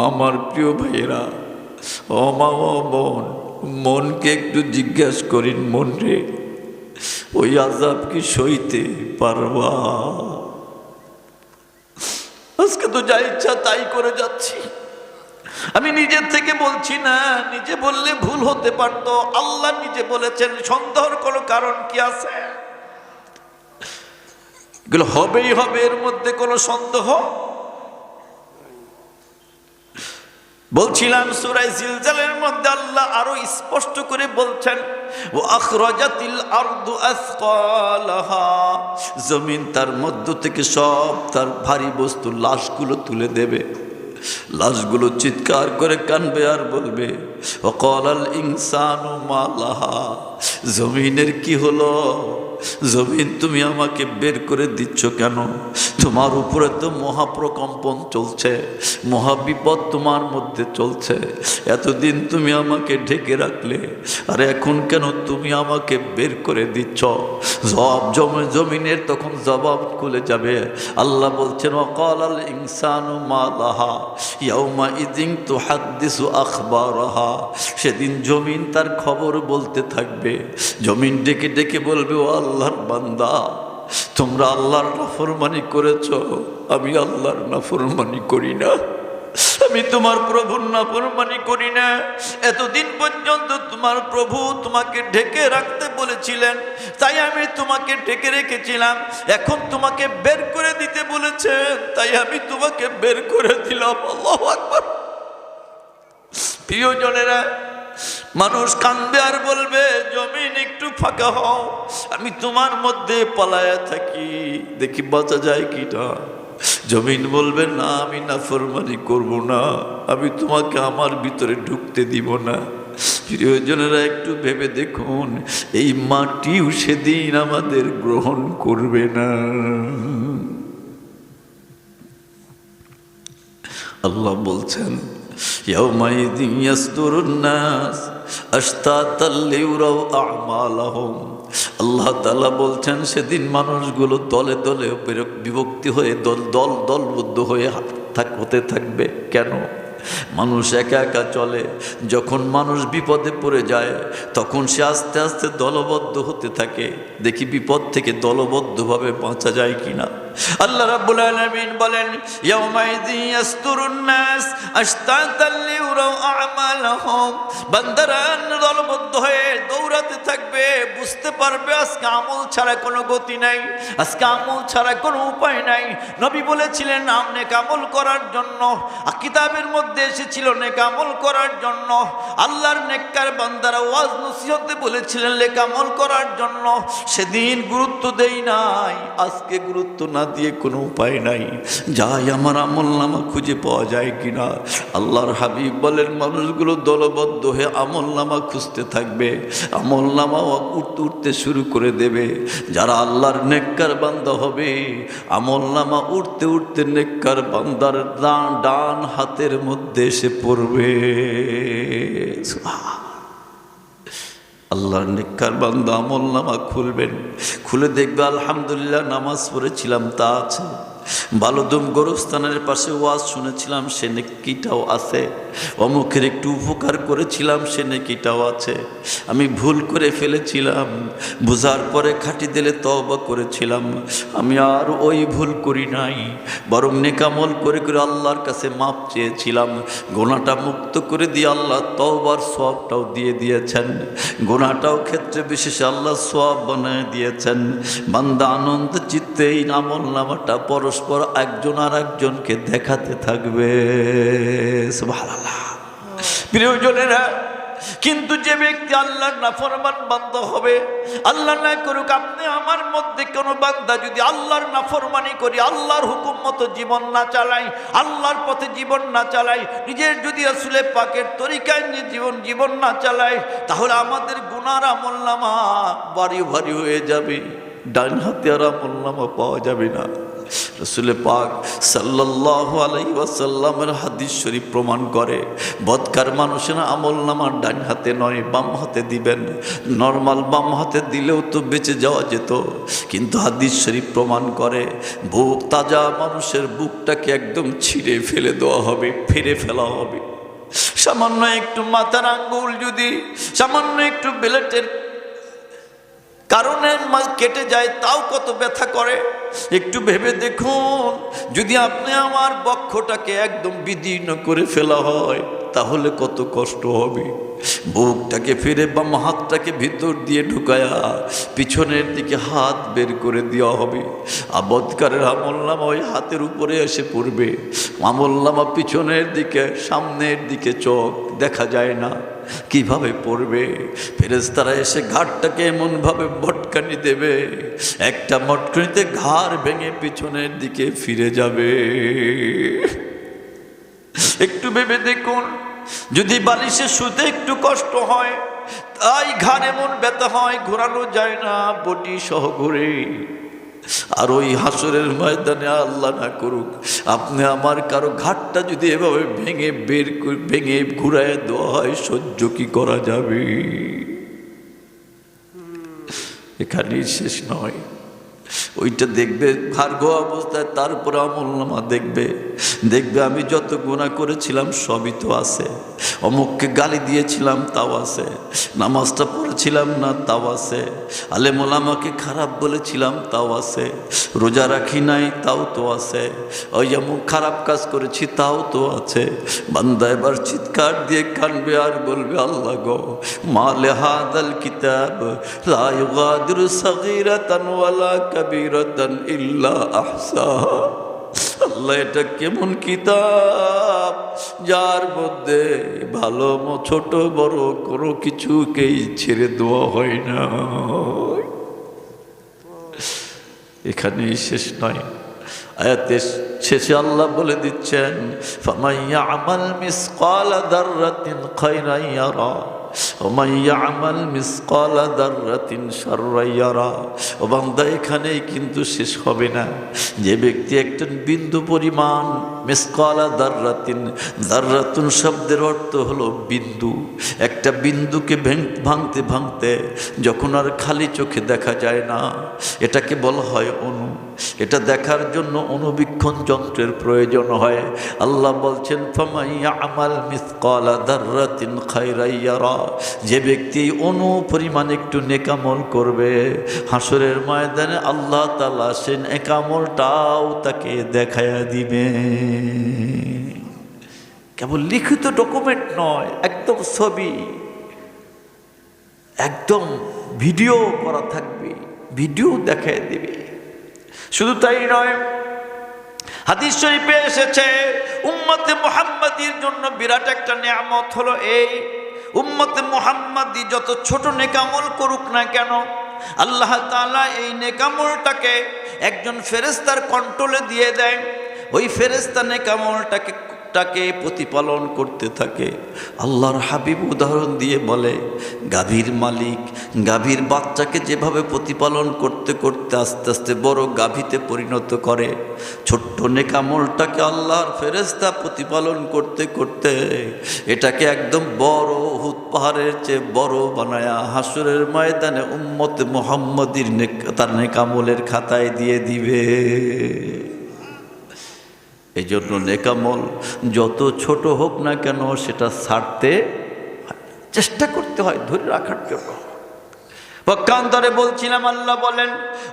আমার প্রিয় ভাইয়েরা, ও মা ও বোন, মনকে একটু জিজ্ঞাসা করিন, মন রে, ওই আযাব কি সইতে পারবা? আজকে তো যা ইচ্ছা তাই করে যাচ্ছি। আমি নিজের থেকে বলছি না, নিজে বললে ভুল হতে পারত। আল্লাহ নিজে বলেছেন সন্দেহের কোনো কারণ কি আছে? এগুলো হবেই হবে, এর মধ্যে কোনো সন্দেহ? বলছিলাম সূরা জিলজালের মধ্যে আল্লাহ আরো স্পষ্ট করে বলছেন, ওয়া আখরাজাতিল আরদু আসকালাহা, জমিন তার মধ্য থেকে সব তার ভারী বস্তু লাশগুলো তুলে দেবে। লাশগুলো চিৎকার করে কানবে আর বলবে, ওয়াকালাল ইনসানু মা লাহা, জমিনের কি হলো? জমিন তুমি আমাকে বের করে দিচ্ছ কেন? তোমার উপরে তো মহাপ্রকম্পন চলছে, মহাবিপদ তোমার মধ্যে চলছে। এতদিন তুমি আমাকে ঢেকে রাখলে, আর এখন কেন তুমি আমাকে বের করে দিচ্ছ? সব জমিনের তখন জবাব খুলে যাবে। আল্লাহ বলছেন, ওয়াকালাল ইনসানু মা লাহা ইয়াউমা ইযিন তুহাদ্দিসু আখবারাহা, সেদিন জমিন তার খবর বলতে থাকবে। জমিন ডেকে ডেকে বলবে, ও আল্লাহর বান্দা, তোমরা আল্লাহর নাফরমানি করেছ, আমি আল্লাহর নাফরমানি করি না, আমি তোমার প্রভুর নাফরমানি করি না। এতদিন পর্যন্ত তোমার প্রভু তোমাকে ঢেকে রাখতে বলেছিলেন, তাই আমি তোমাকে ঢেকে রেখেছিলাম। এখন তোমাকে বের করে দিতে বলেছেন, তাই আমি তোমাকে বের করে দিলাম। আল্লাহু আকবার। প্রিয়জনেরা, মানুষ কাঁদবে আর বলবে, জমিন একটু ফাঁকা হও, আমি তোমার মধ্যে পালায়া থাকি, দেখি বাঁচা যায় কিনা। জমিন বলবে, না, আমি নাফরমানি করব না, আমি তোমাকে আমার ভিতরে ঢুকতে দিব না। প্রিয়জনেরা, একটু ভেবে দেখুন, এই মাটিও সেদিন আমাদের গ্রহণ করবে না। আল্লাহ বলছেন, ইয়াউমাইযিন ইয়াসদুরুন নাস আশতাতাল লিউরাউ আমালাহুম। আল্লাহ তাআলা বলছেন, সেদিন মানুষগুলো দলে দলে বিভক্তি হয়ে দলবদ্ধ হয়ে হতে থাকবে। কেন? মানুষ একা একা চলে, যখন মানুষ বিপদে পড়ে যায় তখন সে আস্তে আস্তে দলবদ্ধ হতে থাকে, দেখি বিপদ থেকে দলবদ্ধভাবে বাঁচা যায় কিনা। আল্লাহ রাব্বুল আলামিন বলেন, ইয়াউমাইযিন ইয়াসদুরুন নাস আশতাতাল লিউরাউ আমালাহুম, বান্দারা দলবদ্ধ হয়ে দৌড়াতে থাকবে, বুঝতে পারবে আজকে আমল ছাড়া কোনো গতি নাই, আজকে আমল ছাড়া কোনো উপায় নাই। নবী বলেছিলেন নেক আমল করার জন্য, কিতাবের মধ্যে এসেছিল নেক আমল করার জন্য। আল্লাহর নেককার বান্দারা ওয়াজ নসিহতে বলেছিলেন নেক আমল করার জন্য। সেদিন গুরুত্ব দেই নাই, আজকে গুরুত্ব না দিয়ে কোনো উপায় নাই। যাই আমার আমলনামা খুঁজে পাওয়া যায় কিনা। আল্লাহর হাবিব বলেন, মানুষগুলো দলবদ্ধ হয়ে আমলনামা খুঁজতে থাকবে, আমলনামা উঠতে উঠতে শুরু করে দেবে। যারা আল্লাহর নেককার বান্দা হবে, আমলনামা উঠতে উঠতে নেককার বান্দার ডান হাতের মধ্যে এসে পড়বে। আল্লাহর নেককার বান্দা আমলনামা খুলবেন, খুলে দেখবে আলহামদুলিল্লাহ নামাজ পড়েছিলাম তা আছে, বালুদম গোরস্থানের পাশে ওয়াজ শুনেছিলাম সে নেকিটাও আছে, অমুকের একটু উপকার করেছিলাম সে নেকিটাও আছে, আমি ভুল করে ফেলেছিলাম, বুঝার পরে খাঁটি দিলে তওবা করেছিলাম, আমি আর ওই ভুল করি নাই, বরং নেকামল করে করে আল্লাহর কাছে মাপ চেয়েছিলাম, গোনাটা মুক্ত করে দিয়ে আল্লাহ তওবার সওয়াবটাও দিয়ে দিয়েছেন, গোনাটাও ক্ষেত্রে বিশেষে আল্লাহ সওয়াব বানিয়ে দিয়েছেন। বান্দা আনন্দ চিত্তে এই আমলনামাটা পরস্পর একজন আর একজনকে দেখাতে থাকবে। সুবহানাল্লাহ। প্রিয়জনেরা, কিন্তু যে ব্যক্তি আল্লাহর নাফরমান বান্দা হবে, আল্লাহ না করুক আপনি আমার মধ্যে কোনো বান্দা যদি আল্লাহর নাফরমানি করি, আল্লাহর হুকুম মতো জীবন না চালাই, আল্লাহর পথে জীবন না চালাই, নিজের যদি রাসূলের পাকের তরিকায় নিয়ে জীবন না চালাই, তাহলে আমাদের গুনার আমলনামা ভারী ভারী হয়ে যাবে, ডান হাতে আর আমলনামা পাওয়া যাবে না। রাসূল পাক সাল্লাল্লাহু আলাইহি ওয়াসাল্লামের হাদিস শরীফ প্রমাণ করে বদকার মানুষের আমলনামা ডান হাতে নয় বাম হাতে দিবেন। নরমাল বাম হাতে দিলেও তো বেঁচে যাওয়া যেত, কিন্তু হাদিস শরীফ প্রমাণ করে বুক তাজা মানুষের বুকটাকে একদম ছিঁড়ে ফেলে দেওয়া হবে, ফেরে ফেলা হবে। সামান্য একটু মাথার আঙ্গুল যদি সামান্য একটু বেলেটের কারণে কেটে যায় তাও কত ব্যথা করে। একটু ভেবে দেখুন, যদি আপনি আমার বক্ষটাকে একদম বিদীর্ণ করে ফেলা হয় তাহলে কত কষ্ট হবে। বুকটাকে ফিরে বাম হাতটাকে ভিতর দিয়ে ঢুকায়া পিছনের দিকে হাত বের করে দেওয়া হবে। আবদকারের আমলনামা ওই হাতের উপরে এসে পড়বে। আমলনামা পিছনের দিকে সামনের দিকে চোখ দেখা যায় না, কিভাবে পড়বে? ফেরেশতারা এসে ঘাড়টাকে এমনভাবে মটকানি দেবে, একটা মটকানিতে ঘাড় ভেঙে পিছনের দিকে ফিরে যাবে। একটু ভেবে দেখুন, যদি বালিশে শুতে একটু কষ্ট হয়, তাই ঘাড় এমন ব্যথা হয় ঘোরানো যায় না, বডি সহ ঘুরে। আর ওই হাসরের ময়দানে আল্লাহ না করুক আপনি আমার কারো ঘাটটা যদি এভাবে ভেঙে ঘুরায় দেওয়া হয়, সহ্য কি করা যাবে? এখানেই শেষ নয়, ওইটা দেখবে ভার্গ অবস্থায়, তারপরে আমলনামা দেখবে আমি যত গুনাহ করেছিলাম সবই তো আছে, অমুককে গালি দিয়েছিলাম তাও আছে, নামাজটা পড়েছিলাম না তাও আছে, আলেম ওলামাকে খারাপ বলেছিলাম তাও আছে, রোজা রাখি নাই তাও তো আছে, ওই অমুক খারাপ কাজ করেছি তাও তো আছে। বান্দা এবার চিৎকার দিয়ে কানবে আর বলবে, আল্লাহ গো মা লিহাদাল কিতাব লা ইউগাদিরু সাগীরাতান ওয়ালা কাবীরাতান ইল্লা আহসাহা। আল্লাহ এটা কেমন কিতাব যার মধ্যে ভালো ছোট বড় কোনো কিছুকেই ছেড়ে দেওয়া হয় না। এখানেই শেষ নয়, আয়াতের শেষে আল্লাহ বলে দিচ্ছেন, ফামান ইয়ামাল মিসকালা যাররাতিন খায়রান ইয়ারা ওয়া মান ইয়ামাল মিসকালা যাররাতিন শাররান ইয়ারা। ও বান্দা, এখানেই কিন্তু শেষ হবে না। যে ব্যক্তি একটা বিন্দু পরিমাণ, মিসকালা যাররাতিন, যাররাতুন শব্দের অর্থ হলো বিন্দু, একটা বিন্দুকে ভাঙতে ভাঙতে যখন আর খালি চোখে দেখা যায় না, এটাকে বলা হয় অণু। এটা দেখার জন্য অণুবীক্ষণ যন্ত্রের প্রয়োজন হয়। আল্লাহ বলছেন, ফামান ইয়ামাল মিসকালা যাররাতিন খায়রান ইয়ারা। যে ব্যক্তি অণু পরিমাণ একটু নেকামল করবে, হাসরের ময়দানে আল্লাহ তাআলা সে নেকামলটাও তাকে দেখায়া দিবে। কেবল লিখিত ডকুমেন্ট নয়, একদম ছবি, একদম ভিডিও করা থাকবে, ভিডিও দেখায় দিবে। শুধু তাই নয়, হাদিস শরীফে এসেছে উম্মতে মুহাম্মাদির জন্য বিরাট একটা নিয়ামত হলো এই, উম্মতে মুহাম্মাদি যত ছোট নেকামল করুক না কেন, আল্লাহ তাআলা এই নেকামলটাকে একজন ফেরেশতার কন্ট্রোলে দিয়ে দেয়। ওই ফেরেশতা নেকামলটাকে প্রতিপালন করতে থাকে। আল্লাহর হাবিব উদাহরণ দিয়ে বলে, গাভীর মালিক গাভীর বাচ্চাকে যেভাবে প্রতিপালন করতে করতে আস্তে আস্তে বড় গাভীতে পরিণত করে, ছোট্ট নেকামলটাকে আল্লাহর ফেরেশতা প্রতিপালন করতে করতে এটাকে একদম বড় উহুদ পাহাড়ের চেয়ে বড় বানায়া হাসরের ময়দানে উম্মতে মুহাম্মাদির তার নেকামলের খাতায় দিয়ে দিবে। এই জন্য নেকামল যত ছোট হোক না কেন সেটা ছাড়তে চেষ্টা করতে হয়, ধরে রাখার জন্য। পক্ষান্তরে বলছিলাম, আল্লাহ বলেন,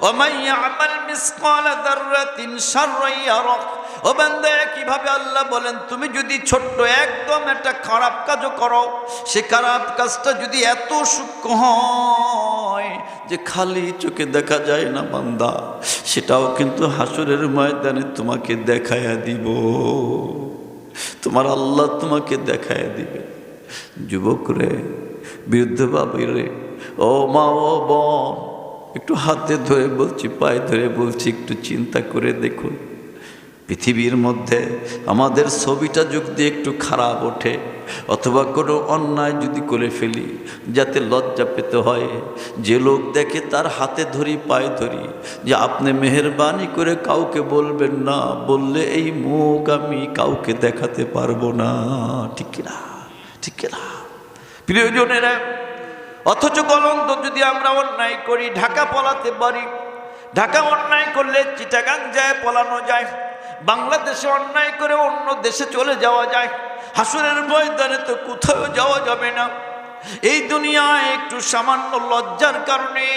ওমান ইয়ামাল মিসকালা যাররাতিন শাররান ইয়ারা। ও বান্দা, কিভাবে আল্লাহ বলেন, তুমি যদি ছোট্ট একদম একটা খারাপ কাজও করো, সে খারাপ কাজটা যদি এত সূক্ষ্ম হয় যে খালি চোখে দেখা যায় না বান্দা, সেটাও কিন্তু হাসরের ময়দানে তোমাকে দেখায়া দিব। তোমার আল্লাহ তোমাকে দেখায়া দিবে। যুবকরে, বৃদ্ধ-বাবুরে, ও মা, ও বোন, একটু হাতে ধরে বলছি, পায়ে ধরে বলছি, একটু চিন্তা করে দেখুন, পৃথিবীর মধ্যে আমাদের ছবিটা যদি একটু খারাপ ওঠে অথবা কোনো অন্যায় যদি করে ফেলি, যাতে লজ্জা পেতে হয়, যে লোক দেখে তার হাতে ধরি, পায়ে ধরি, যে আপনি মেহেরবানি করে কাউকে বলবেন না, বললে এই মুখ আমি কাউকে দেখাতে পারবো না। ঠিক কিনা? ঠিক কিনা প্রিয়জনেরা? অথচ কলঙ্ক যদি আমরা অন্যায় করি, ঢাকা পলাতে পারি। ঢাকা অন্যায় করলে চিটাগাং যায়, পলানো যায়। বাংলাদেশে অন্যায় করে অন্য দেশে চলে যাওয়া যায়। হাসরের ময়দানে তো কোথাও যাওয়া যাবে না। এই দুনিয়ায় একটু সামান্য লজ্জার কারণে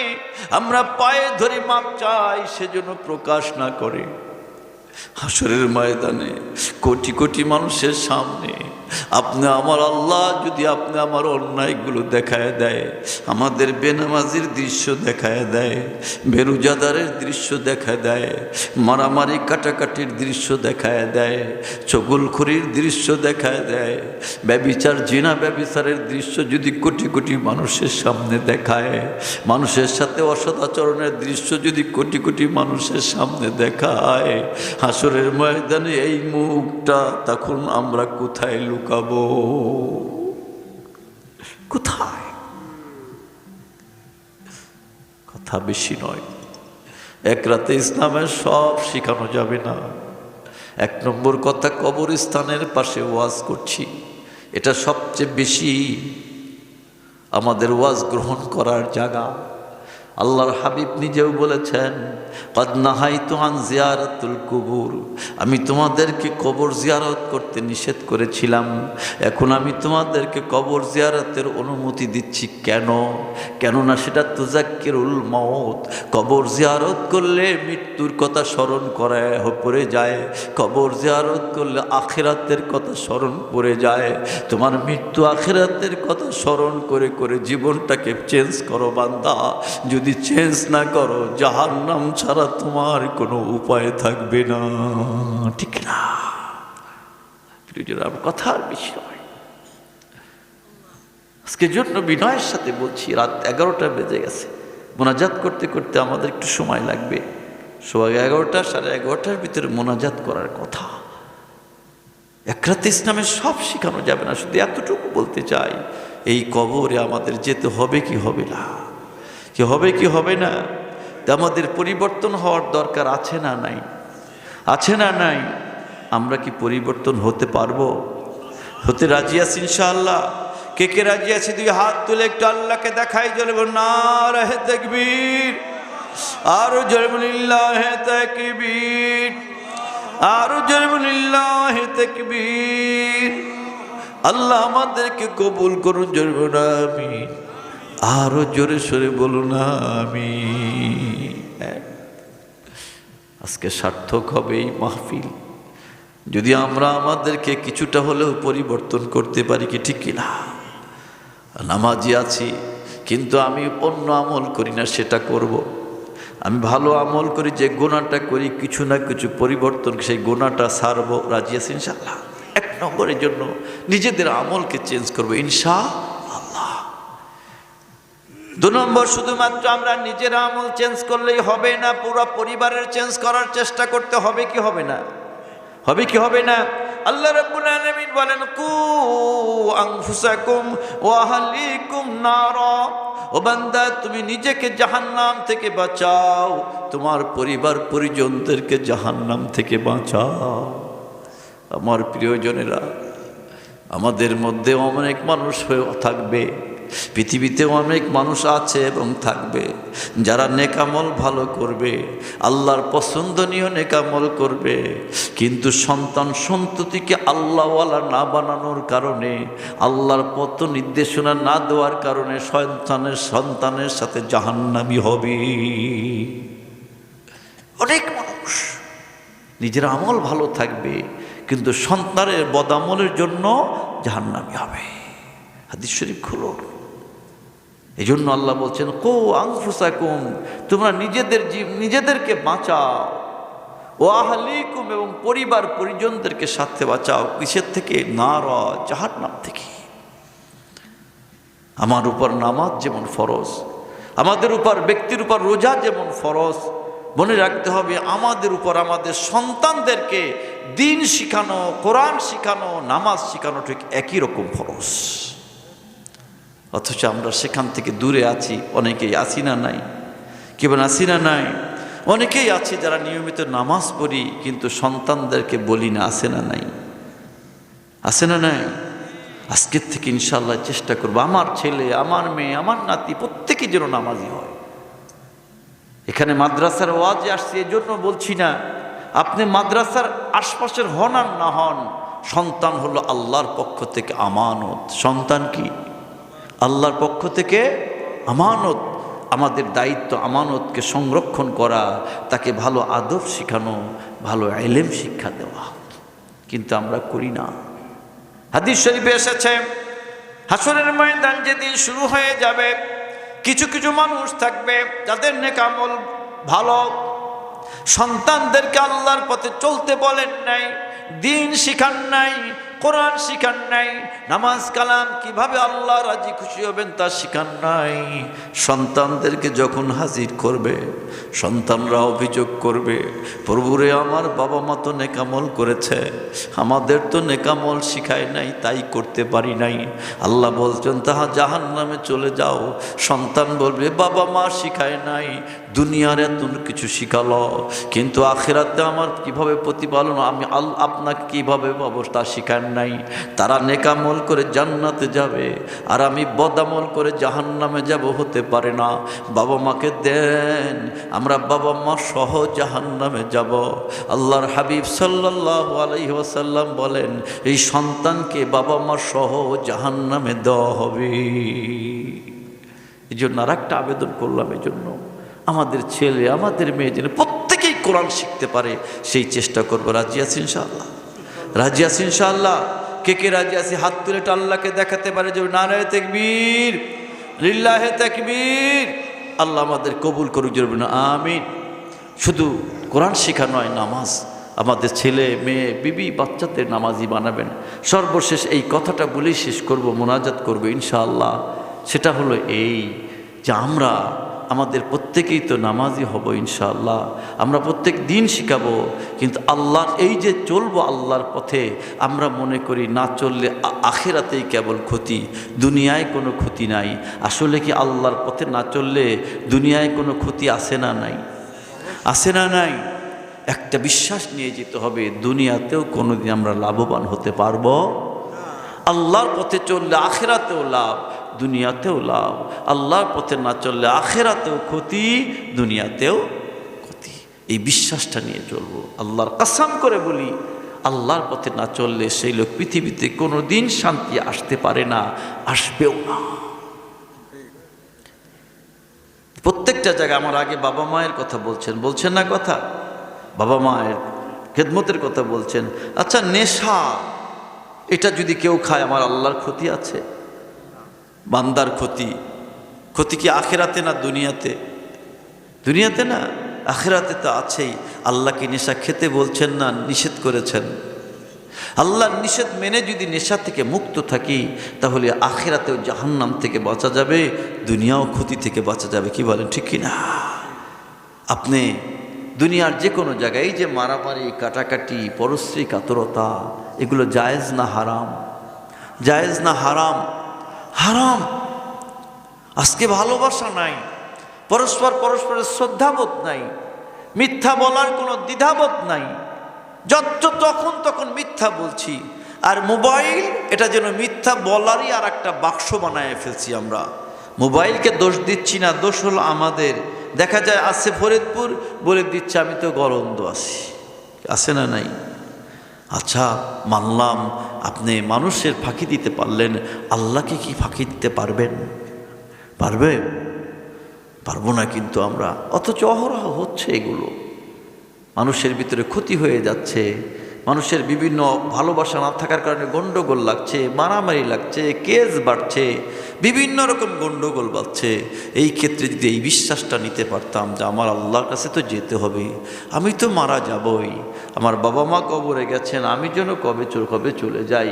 আমরা পায়ে ধরে মাপ চাই, সেজন্য প্রকাশ না করে হাসরের ময়দানে কোটি কোটি মানুষের সামনে আপনি আমার আল্লাহ যদি আপনি আমার অন্যায়গুলো দেখায় দেয়, আমাদের বেনামাজির দৃশ্য দেখায় দেয়, বেরোজাদারের দৃশ্য দেখায় দেয়, মারামারি কাটাকাটির দৃশ্য দেখায় দেয়, চগলখড়ির দৃশ্য দেখায় দেয়, ব্যভিচার জিনা ব্যভিচারের দৃশ্য যদি কোটি কোটি মানুষের সামনে দেখায়, মানুষের সাথে অসদাচরণের দৃশ্য যদি কোটি কোটি মানুষের সামনে দেখায়, হাসরের ময়দানে এই মুখটা তখন আমরা কোথায় লুকাবো? কোথায়? কথা বেশি নয়, এক রাতে ইসলামের সব শেখানো যাবে না। এক নম্বর কথা, কবরস্থানের পাশে ওয়াজ করছি, এটা সবচেয়ে বেশি আমাদের ওয়াজ গ্রহণ করার জায়গা। আল্লাহর হাবিব নিজেও বলেছেন, কদ নাহাইতু আন জিয়ারাতুল কুবুর, আমি তোমাদেরকে কবর জিয়ারত করতে নিষেধ করেছিলাম, এখন আমি তোমাদেরকে কবর জিয়ারতের অনুমতি দিচ্ছি। কেন? কেননা সেটা তুজাক্কিরুল মউত, কবর জিয়ারত করলে মৃত্যুর কথা স্মরণ করায় পড়ে যায়, কবর জিয়ারত করলে আখিরাতের কথা স্মরণ পড়ে যায়। তোমার মৃত্যু আখিরাতের কথা স্মরণ করে করে জীবনটাকে চেঞ্জ করো বান্দা। যদি চেঞ্জ না করো, জাহান্নাম ছাড়া তোমার কোনো উপায় থাকবে না। ঠিক না? কথার বিষয় আজকে জন্য বিনয়ের সাথে বলছি, রাত 11টা বেজে গেছে, মোনাজাত করতে করতে আমাদের একটু সময় লাগবে। সোয়া 11টা, 11:30 ভিতরে মোনাজাত করার কথা। এক রাতে ইসলামের সব শেখানো যাবে না, শুধু এতটুকু বলতে চাই, এই কবরে আমাদের যেতে হবে কি হবে না, কি হবে কি হবে না, আমাদের পরিবর্তন হওয়ার দরকার আছে না নাই? আছে না নাই? আমরা কি পরিবর্তন হতে পারবো? হতে রাজি আছি ইনশাআল্লাহ? কে কে রাজি আছে? দুই হাত তুলে একটু আল্লাহকে দেখাই, জোরে বলুন নারে তাকবীর, আর জোরে বলুন লিল্লাহি তাকবীর, আর জোরে বলুন লিল্লাহি তাকবীর। আল্লাহ আমাদেরকে কবুল করুন, জোরে বলুন আমিন, আরো জোরে সরে বলুন আমিন। আজকে সার্থক হবে এই মাহফিল যদি আমরা আমাদেরকে কিছুটা হলেও পরিবর্তন করতে পারি, কি ঠিক কিনা? নামাজি আছি কিন্তু আমি অন্য আমল করি না, সেটা করব। আমি ভালো আমল করি, যে গুনাহটা করি কিছু না কিছু পরিবর্তন, সেই গুনাহটা ছাড়বো। রাজি আছি ইনশাআল্লাহ? এক নম্বরের জন্য নিজেদের আমলকে চেঞ্জ করবো ইনশাআল্লাহ। 2 নম্বর, শুধুমাত্র আমরা নিজের আমল চেঞ্জ করলেই হবে না, পুরো পরিবারের চেঞ্জ করার চেষ্টা করতে হবে কি হবে না? হবে কি হবে না? আল্লাহ রাব্বুল আলামিন বলেন, কু আনফুসাকুম ওয়া আহলিকুম নারা, ও বান্দা তুমি নিজেকে জাহান্নাম থেকে বাঁচাও, তোমার পরিবার পরিজনদেরকে জাহান্নাম থেকে বাঁচাও। আমার প্রিয়জনেরা, আমাদের মধ্যে অনেক মানুষ হয়ে থাকবে, পৃথিবীতে অনেক মানুষ আছে এবং থাকবে যারা নেকামল ভালো করবে, আল্লাহর পছন্দনীয় নেকামল করবে, কিন্তু সন্তান সন্ততিকে আল্লাহওয়ালা না বানানোর কারণে, আল্লাহর পথ নির্দেশনা না দেওয়ার কারণে সন্তানের সাথে জাহান্নামী হবে। অনেক মানুষ নিজের আমল ভালো থাকবে কিন্তু সন্তানের বদামলের জন্য জাহান্নামী হবে। হাদিস শরীফ খুলো। এই জন্য আল্লাহ বলছেন, কো আনফুসাকুম, তোমরা নিজেদেরকে বাঁচাও, ও আহলিকুম, এবং পরিবার পরিজনদেরকে সাথে বাঁচাও। কিসের থেকে? নারা, জাহান্নাম থেকে। আমার উপর নামাজ যেমন ফরজ, আমাদের উপর ব্যক্তির উপর রোজা যেমন ফরজ, মনে রাখতে হবে আমাদের উপর আমাদের সন্তানদেরকে দিন শিখানো, কোরআন শিখানো, নামাজ শিখানো ঠিক একই রকম ফরজ। অথচ আমরা সেখান থেকে দূরে আছি। অনেকেই আছি না নাই? কেবল আছি না নাই? অনেকেই আছি যারা নিয়মিত নামাজ পড়ি কিন্তু সন্তানদেরকে বলি না। আছে না নাই? আছে না নাই? আজকের থেকে ইনশাআল্লাহ চেষ্টা করবো আমার ছেলে, আমার মেয়ে, আমার নাতি প্রত্যেকেই যেন নামাজি হয়। এখানে মাদ্রাসার ওয়াজে আসছি এজন্য বলছি না, আপনি মাদ্রাসার আশপাশের হন আর না হন, সন্তান হলো আল্লাহর পক্ষ থেকে আমানত। সন্তান কি? আল্লাহর পক্ষ থেকে আমানত। আমাদের দায়িত্ব আমানতকে সংরক্ষণ করা, তাকে ভালো আদব শেখানো, ভালো ইলম শিক্ষা দেওয়া, কিন্তু আমরা করি না। হাদিস শরীফে এসেছে হাসরের ময়দান যেদিন শুরু হয়ে যাবে, কিছু কিছু মানুষ থাকবে যাদের নেক আমল ভালো, সন্তানদেরকে আল্লাহর পথে চলতে বলেন নাই, দিন শিখান নাই, কোরআন শিখান নাই, নামাজ কালাম কিভাবে আল্লাহ রাজি খুশি হবেন তা শিখান নাই। সন্তানদেরকে যখন হাজির করবে, সন্তানরা অভিযোগ করবে, প্রভুরে আমার বাবা মা তো নেকামল করেছে, আমাদের তো নেকামল শিখায় নাই, তাই করতে পারি নাই। আল্লাহ বলছেন তাহা জাহান্নামে চলে যাও। সন্তান বলবে বাবা মা শিখায় নাই, দুনিয়ার এত কিছু শিখালো, কিন্তু আখিরাতে আমার কিভাবে প্রতিপালন, আমি আপনাকে কিভাবে পাবো তা শিখান নাই। তারা নেকামল করে জান্নাতে যাবে আর আমি বদামল করে জাহান্নামে যাব, হতে পারে না। বাবা মাকে দেন, আমরা বাবা মা সহ জাহান্নামে যাব। আল্লাহর হাবিব সাল্লাল্লাহু আলাইহি ওয়াসাল্লাম বলেন এই সন্তানকে বাবা মা সহ জাহান্নামে দেওয়া হবে। এই জন্য আর একটা আবেদন করলাম, এই জন্য আমাদের ছেলে আমাদের মেয়ে যেন প্রত্যেকেই কোরআন শিখতে পারে সেই চেষ্টা করবো। রাজি আছি ইনশাআল্লাহ? রাজি আছি ইনশাআল্লাহ? কে কে রাজি আছি? হাত তুলে আল্লাহকে দেখাতে পারে যে নারায়ে তাকবীর, লিল্লাহে তাকবীর। আল্লাহ আমাদের কবুল করুক, জরুরি না আমিন। শুধু কোরআন শেখা নয়, নামাজ, আমাদের ছেলে মেয়ে বিবি বাচ্চাদের নামাজি বানাবেন। সর্বশেষ এই কথাটা বলেই শেষ করব, মোনাজাত করব ইনশাআল্লাহ। সেটা হলো এই যে আমরা আমাদের প্রত্যেকেই তো নামাজি হব ইনশাআল্লাহ, আমরা প্রত্যেক দিন শিখাবো, কিন্তু আল্লাহ এই যে চলবো আল্লাহর পথে, আমরা মনে করি না চললে আখিরাতেই কেবল ক্ষতি, দুনিয়ায় কোনো ক্ষতি নাই। আসলে কি আল্লাহর পথে না চললে দুনিয়ায় কোনো ক্ষতি আছে না নাই? আছে না নাই? একটা বিশ্বাস নিয়ে যেতে হবে, দুনিয়াতেও কোনোদিন আমরা লাভবান হতে পারবো। আল্লাহর পথে চললে আখিরাতেও লাভ, দুনিয়াতেও লাভ। আল্লাহর পথে না চললে আখিরাতেও ক্ষতি, দুনিয়াতেও ক্ষতি। এই বিশ্বাসটা নিয়ে চলবো। আল্লাহর কসম করে বলি, আল্লাহর পথে না চললে সেই লোক পৃথিবীতে কোনো দিন শান্তি আসতে পারে না, আসবেও না। প্রত্যেকটা জায়গায় আমার আগে বাবা মায়ের কথা বলছেন না কথা? বাবা মায়ের খেদমতের কথা বলছেন। আচ্ছা, নেশা এটা যদি কেউ খায় আমার আল্লাহর ক্ষতি আছে? বান্দার ক্ষতি। ক্ষতি কি আখিরাতে না দুনিয়াতে? দুনিয়াতে না, আখিরাতে তো আছেই। আল্লাহ কি নেশা খেতে বলছেন না নিষেধ করেছেন? আল্লাহর নিষেধ মেনে যদি নেশা থেকে মুক্ত থাকি তাহলে আখিরাতেও জাহান্নাম থেকে বাঁচা যাবে, দুনিয়াও ক্ষতি থেকে বাঁচা যাবে। কি বলেন, ঠিক কি না? আপনি দুনিয়ার যে কোনো জায়গায় এই যে মারামারি, কাটাকাটি, পরশ্রী কাতরতা, এগুলো জায়েজ না হারাম? জায়েজ না হারাম? হারাম। আজকে ভালোবাসা নাই, পরস্পরের শ্রদ্ধাবোধ নাই, মিথ্যা বলার কোনো দ্বিধাবোধ নাই, তখন মিথ্যা বলছি। আর মোবাইল এটা যেন মিথ্যা বলারই আর একটা বাক্স বানায় ফেলছি আমরা। মোবাইলকে দোষ দিচ্ছি না, দোষ হলো আমাদের। দেখা যায় আছে ফরিদপুর, বলে দিচ্ছে আমি তো গরন্দ আছি। আছে না নাই? আচ্ছা মানলাম আপনি মানুষের ফাঁকি দিতে পারলেন, আল্লাহকে কি ফাঁকি দিতে পারবেন? পারবে? পারবো না কিন্তু আমরা। অথচ অহরহ হচ্ছে এগুলো, মানুষের ভিতরে ক্ষতি হয়ে যাচ্ছে, মানুষের বিভিন্ন ভালোবাসা না থাকার কারণে গণ্ডগোল লাগছে, মারামারি লাগছে, কেস বাড়ছে, বিভিন্ন রকম গণ্ডগোল বাড়ছে। এই ক্ষেত্রে যদি এই বিশ্বাসটা নিতে পারতাম যে আমার আল্লাহর কাছে তো যেতে হবে, আমি তো মারা যাবই, আমার বাবা মা কবরে গেছেন, আমি যেন কবে চলে যাই,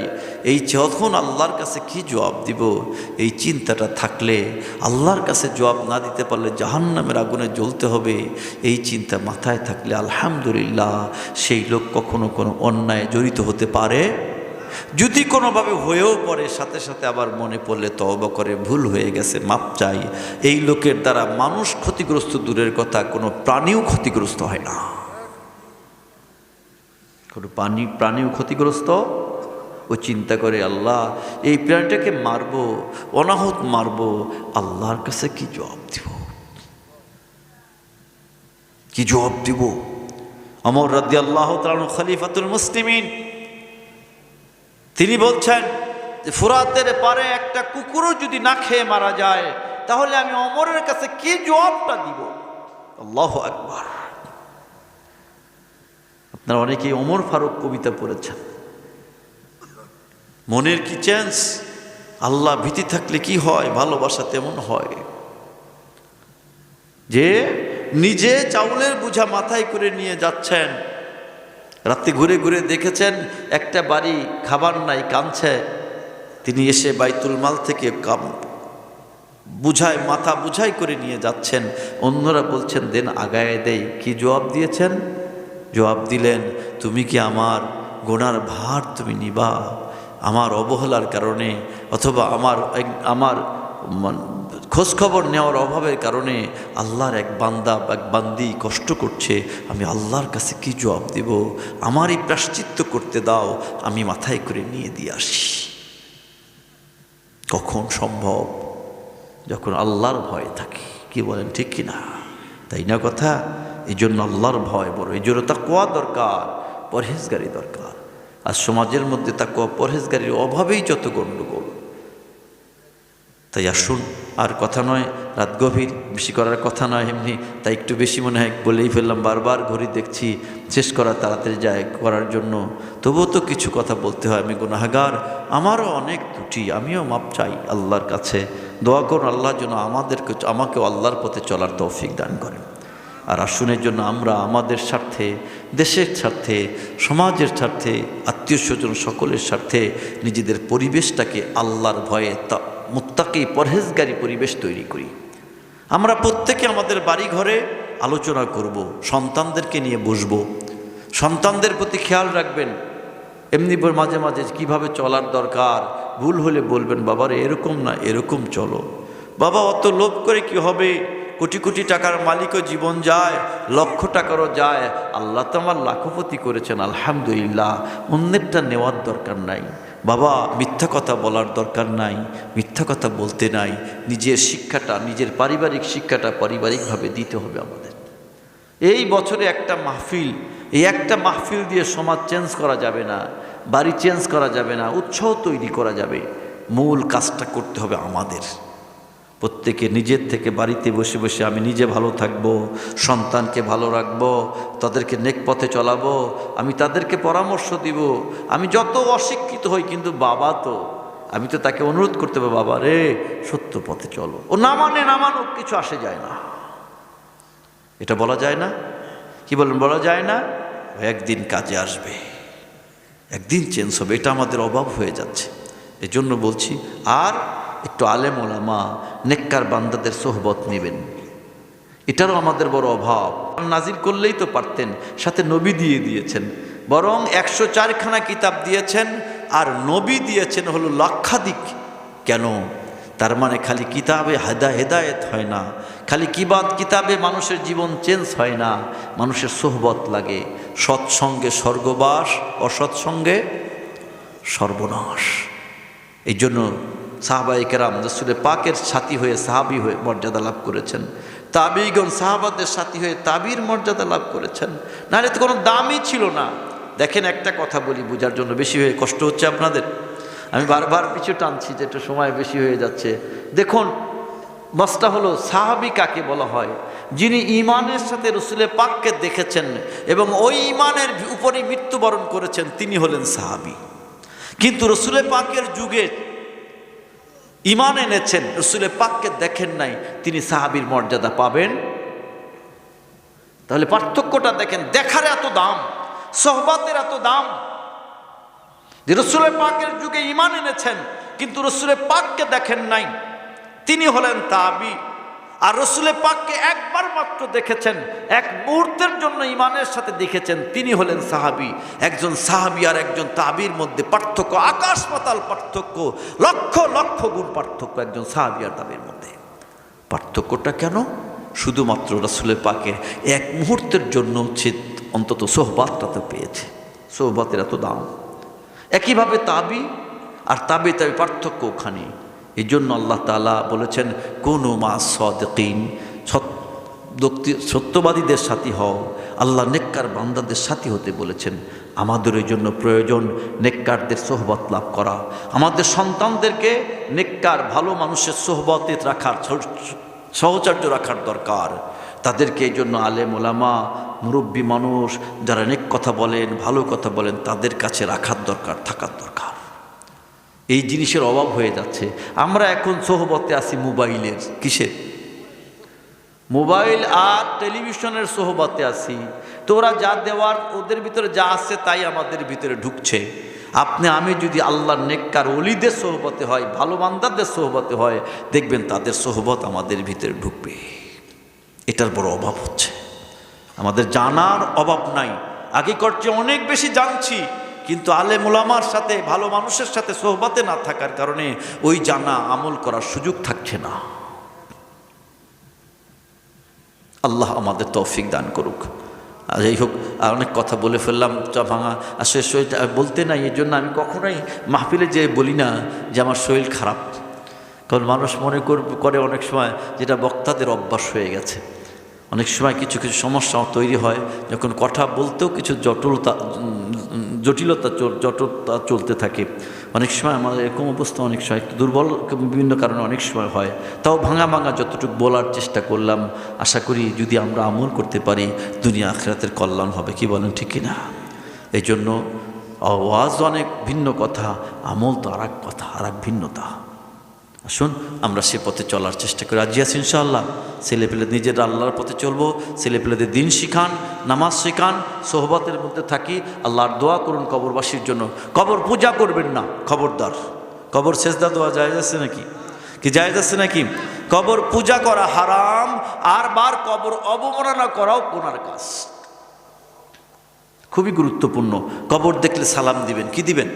এই যখন আল্লাহর কাছে কি জবাব দিব, এই চিন্তাটা থাকলে, আল্লাহর কাছে জবাব না দিতে পারলে জাহান্নামের আগুনে জ্বলতে হবে, এই চিন্তা মাথায় থাকলে আলহামদুলিল্লাহ সেই লোক কখনো কোনো অন্যায় জড়িত হতে পারে। যদি কোনোভাবে হয়েও পড়ে, সাথে সাথে আবার মনে পড়লে তওবা করে ভুল হয়ে গেছে, মাপ চাই। এই লোকের দ্বারা মানুষ ক্ষতিগ্রস্ত দূরের কথা, কোনো প্রাণীও ক্ষতিগ্রস্ত হয় না। কোনো প্রাণীও ক্ষতিগ্রস্ত, ও চিন্তা করে আল্লাহ এই প্রাণীটাকে মারবো, অনাহত মারবো, আল্লাহর কাছে কি জবাব দিব, কি জবাব দিব। ওমর রাদিয়াল্লাহু তাআলা খলিফাতুল মুসলিমিন, তিনি বলছেন যে ফুরাতের পারে একটা কুকুরও যদি না খেয়ে মারা যায়, তাহলে আমি ওমরের কাছে কি জবাবটা দিব। আল্লাহু আকবার। আপনারা অনেকেই ওমর ফারুক কবিতা পড়েছেন। মনের কি চেঞ্জ, আল্লাহ ভীতি থাকলে কি হয়, ভালোবাসা তেমন হয় যে নিজে চাউলের বোঝা মাথায় করে নিয়ে যাচ্ছেন, রাতে ঘুরে ঘুরে দেখেছেন একটা বাড়ি খাবার নাই, কাঁদছে, তিনি এসে বাইতুল মাল থেকে মাথা বুঝাই করে নিয়ে যাচ্ছেন, অন্যরা বলছেন দেন আগায় দেই। কি জবাব দিয়েছেন? জবাব দিলেন, তুমি কি আমার গোনার ভার তুমি নিবা? আমার অবহেলার কারণে অথবা আমার খোঁজখবর নেওয়ার অভাবের কারণে আল্লাহর এক বান্দা এক বান্দি কষ্ট করছে, আমি আল্লাহর কাছে কি জবাব দেব? আমারই প্রায়শ্চিত্ত করতে দাও, আমি মাথায় করে নিয়ে দিয়ে আসি। কখন সম্ভব? যখন আল্লাহর ভয় থাকে। কি বলেন, ঠিক কিনা? তাই না কথা? এই জন্য আল্লাহর ভয় বড়, এই জন্য তাকওয়া দরকার, পরহেজগারি দরকার। আর সমাজের মধ্যে তাকওয়া পরহেজগারির অভাবেই যত গণ্ডগোল। তাই আসুন, আর কথা নয়, রাত গভীর, বেশি করার কথা নয় এমনি, তাই একটু বেশি মনে হয় বলেই ফেললাম। বারবার ঘড়ি দেখছি, শেষ করা তাড়াতাড়ি যায় করার জন্য, তবুও তো কিছু কথা বলতে হয়। আমি গুনাহগার, আমারও অনেক ত্রুটি, আমিও মাপ চাই আল্লাহর কাছে। দোয়া করুন আল্লাহ যেন আমাকেও আল্লাহর পথে চলার তৌফিক দান করেন। আর আসুনের জন্য আমরা আমাদের স্বার্থে, দেশের স্বার্থে, সমাজের স্বার্থে, আত্মীয় স্বজন সকলের স্বার্থে নিজেদের পরিবেশটাকে আল্লাহর ভয়ে মুত্তাকি পরহেজগারি পরিবেশ তৈরি করি। আমরা প্রত্যেকে আমাদের বাড়ি ঘরে আলোচনা করব, সন্তানদেরকে নিয়ে বসব, সন্তানদের প্রতি খেয়াল রাখবেন। এমনি মাঝে মাঝে কিভাবে চলার দরকার, ভুল হলে বলবেন বাবারে এরকম না, এরকম চলো। বাবা অত লোভ করে কি হবে? কোটি কোটি টাকার মালিকও জীবন যায়, লক্ষ টাকারও যায়। আল্লাহ তো আমার লাখপতি করেছেন, আলহামদুলিল্লাহ। অন্যেরটা নেওয়ার দরকার নাই বাবা, মিথ্যা কথা বলার দরকার নাই, মিথ্যা কথা বলতে নাই। নিজের শিক্ষাটা, নিজের পারিবারিক শিক্ষাটা পারিবারিকভাবে দিতে হবে আমাদের। এই বছরে একটা মাহফিল, এই একটা মাহফিল দিয়ে সমাজ চেঞ্জ করা যাবে না, বাড়ি চেঞ্জ করা যাবে না, উৎসাহ তৈরি করা যাবে। মূল কাজটা করতে হবে আমাদের প্রত্যেকে নিজের থেকে। বাড়িতে বসে বসে আমি নিজে ভালো থাকব, সন্তানকে ভালো রাখব, তাদেরকে নেক পথে চলাবো, আমি তাদেরকে পরামর্শ দিব। আমি যত অশিক্ষিত হই, কিন্তু বাবা তো, আমি তো তাকে অনুরোধ করতে হবে, বাবা রে সত্য পথে চলো। ও না মানুক কিছু আসে যায় না, এটা বলা যায় না। কি বলেন, বলা যায় না? একদিন কাজে আসবে, একদিন চেঞ্জ হবে, এটা আমাদের অভাব হয়ে যাচ্ছে। এজন্য বলছি, আর একটু আলেম ওলামা নেককার বান্দাদের সোহবত নেবেন, এটারও আমাদের বড় অভাব। নাজিল করলেই তো পারতেন, সাথে নবী দিয়ে দিয়েছেন, বরং 104খানা কিতাব দিয়েছেন, আর নবী দিয়েছেন হলো লক্ষাধিক। কেন? তার মানে খালি কিতাবে হেদায়েত হয় না, খালি কিতাবে মানুষের জীবন চেঞ্জ হয় না, মানুষের সোহবত লাগে। সৎসঙ্গে স্বর্গবাস, অসৎসঙ্গে সর্বনাশ। এই জন্য সাহাবায়ে কেরাম রাসূলের পাকের সাথী হয়ে সাহাবী হয়ে মর্যাদা লাভ করেছেন, তাবিগণ সাহাবাদের সাথী হয়ে তাবির মর্যাদা লাভ করেছেন, নাহলে তো কোনো দামই ছিল না। দেখেন, একটা কথা বলি বোঝার জন্য, বেশি হয়ে কষ্ট হচ্ছে আপনাদের, আমি বারবার পিছু টানছি যে একটু সময় বেশি হয়ে যাচ্ছে। দেখুন, মাসটা হলো সাহাবী কাকে বলা হয়। যিনি ঈমানের সাথে রসুলে পাককে দেখেছেন এবং ওই ঈমানের উপরে মৃত্যুবরণ করেছেন, তিনি হলেন সাহাবী। কিন্তু রসুলে পাকের যুগে ঈমান এনেছেন, রসুলে পাককে দেখেন নাই, তিনি সাহাবীর মর্যাদা পাবেন? তাহলে পার্থক্যটা দেখেন। দেখার এত দাম, সোহবতের এত দাম, যে রসুলে পাকের যুগে ঈমান এনেছেন কিন্তু রসুলে পাককে দেখেন নাই, তিনি হলেন তাবী। আর রসুলে পাককে একবার মাত্র দেখেছেন, এক মুহূর্তের জন্য ঈমানের সাথে দেখেছেন, তিনি হলেন সাহাবী। একজন সাহাবী আর একজন তাবীর মধ্যে পার্থক্য আকাশ পাতাল পার্থক্য, লক্ষ লক্ষ গুণ পার্থক্য একজন সাহাবী আর তাবীর মধ্যে। পার্থক্যটা কেন? শুধুমাত্র রসুলে পাকের এক মুহূর্তের জন্য হচ্ছে অন্তত সোহবাতটা পেয়েছে, সোহবাতের এত দাম। একইভাবে তাবী আর তাবী পার্থক্য ওখানে। এই জন্য আল্লাহ তাআলা বলেছেন কুনু মা সাদিকিন, সত্যবাদীদের সাথী হও। আল্লাহ নেককার বান্দাদের সাথী হতে বলেছেন। আমাদের এই জন্য প্রয়োজন নেককারদের সোহবত লাভ করা, আমাদের সন্তানদেরকে নেককার ভালো মানুষের সোহবতে রাখার, সহচর্য রাখার দরকার। তাদেরকে এই জন্য আলেম ওলামা, মুরব্বী মানুষ যারা নেক কথা বলেন, ভালো কথা বলেন, তাদের কাছে রাখার দরকার, থাকার দরকার। এই জিনিসের অভাব হয়ে যাচ্ছে। আমরা এখন সোহবতে আছি মোবাইলের, কিসের? মোবাইল আর টেলিভিশনের সোহবতে আছি। তো ওরা যা দেওয়ার, ওদের ভিতরে যা আছে তাই আমাদের ভিতরে ঢুকছে। আপনি আমি যদি আল্লাহর নেককার ওলিদের সোহবতে হয়, ভালো বান্দাদের সোহবতে হয়, দেখবেন তাদের সোহবত আমাদের ভিতরে ঢুকবে। এটার বড় অভাব হচ্ছে। আমাদের জানার অভাব নাই, আগে করছে অনেক বেশি জানছি, কিন্তু আলেম ওলামার সাথে, ভালো মানুষের সাথে সোহবতে না থাকার কারণে ওই জানা আমল করার সুযোগ থাকছে না। আল্লাহ আমাদের তৌফিক দান করুক। আর যাই হোক, অনেক কথা বলে ফেললাম, চা ভাঙা আসলে শরীরটা বলতে নাই। এই জন্য আমি কখনোই মাহফিলে যে বলি না যে আমার শরীর খারাপ, কারণ মানুষ মনে করে অনেক সময়, যেটা বক্তাদের অভ্যাস হয়ে গেছে। অনেক সময় কিছু কিছু সমস্যা তৈরি হয়, যখন কথা বলতেও কিছু জটিলতা চলতে থাকে। অনেক সময় আমাদের এরকম অবস্থা, অনেক সময় একটু দুর্বল, বিভিন্ন কারণে অনেক সময় হয়। তাও ভাঙা যতটুকু বলার চেষ্টা করলাম। আশা করি যদি আমরা আমল করতে পারি, দুনিয়া আখিরাতের কল্যাণ হবে। কি বলেন, ঠিক কিনা? এই জন্য ওয়াজ অনেক ভিন্ন কথা, আমল তো আর এক কথা, আর এক ভিন্নতা। আসুন আমরা সে পথে চলার চেষ্টা করি। রাজি আছি ইনশাআল্লাহ? ছেলেপেলে নিজেরা আল্লাহর পথে চলবো, ছেলেপেলেদের দিন শিখান, নামাজ শিখান, সোহবতের মধ্যে থাকি। আল্লাহর দোয়া করুন কবরবাসীর জন্য। কবর পূজা করবেন না, খবরদার। কবর সেজদা দোয়া জায়েজ আছে নাকি? কি জায়েজ আছে নাকি? কবর পূজা করা হারাম, আর বার কবর অবমাননা করাও গুনার কাজ। খুবই গুরুত্বপূর্ণ। কবর দেখলে সালাম দিবেন। কি দিবেন?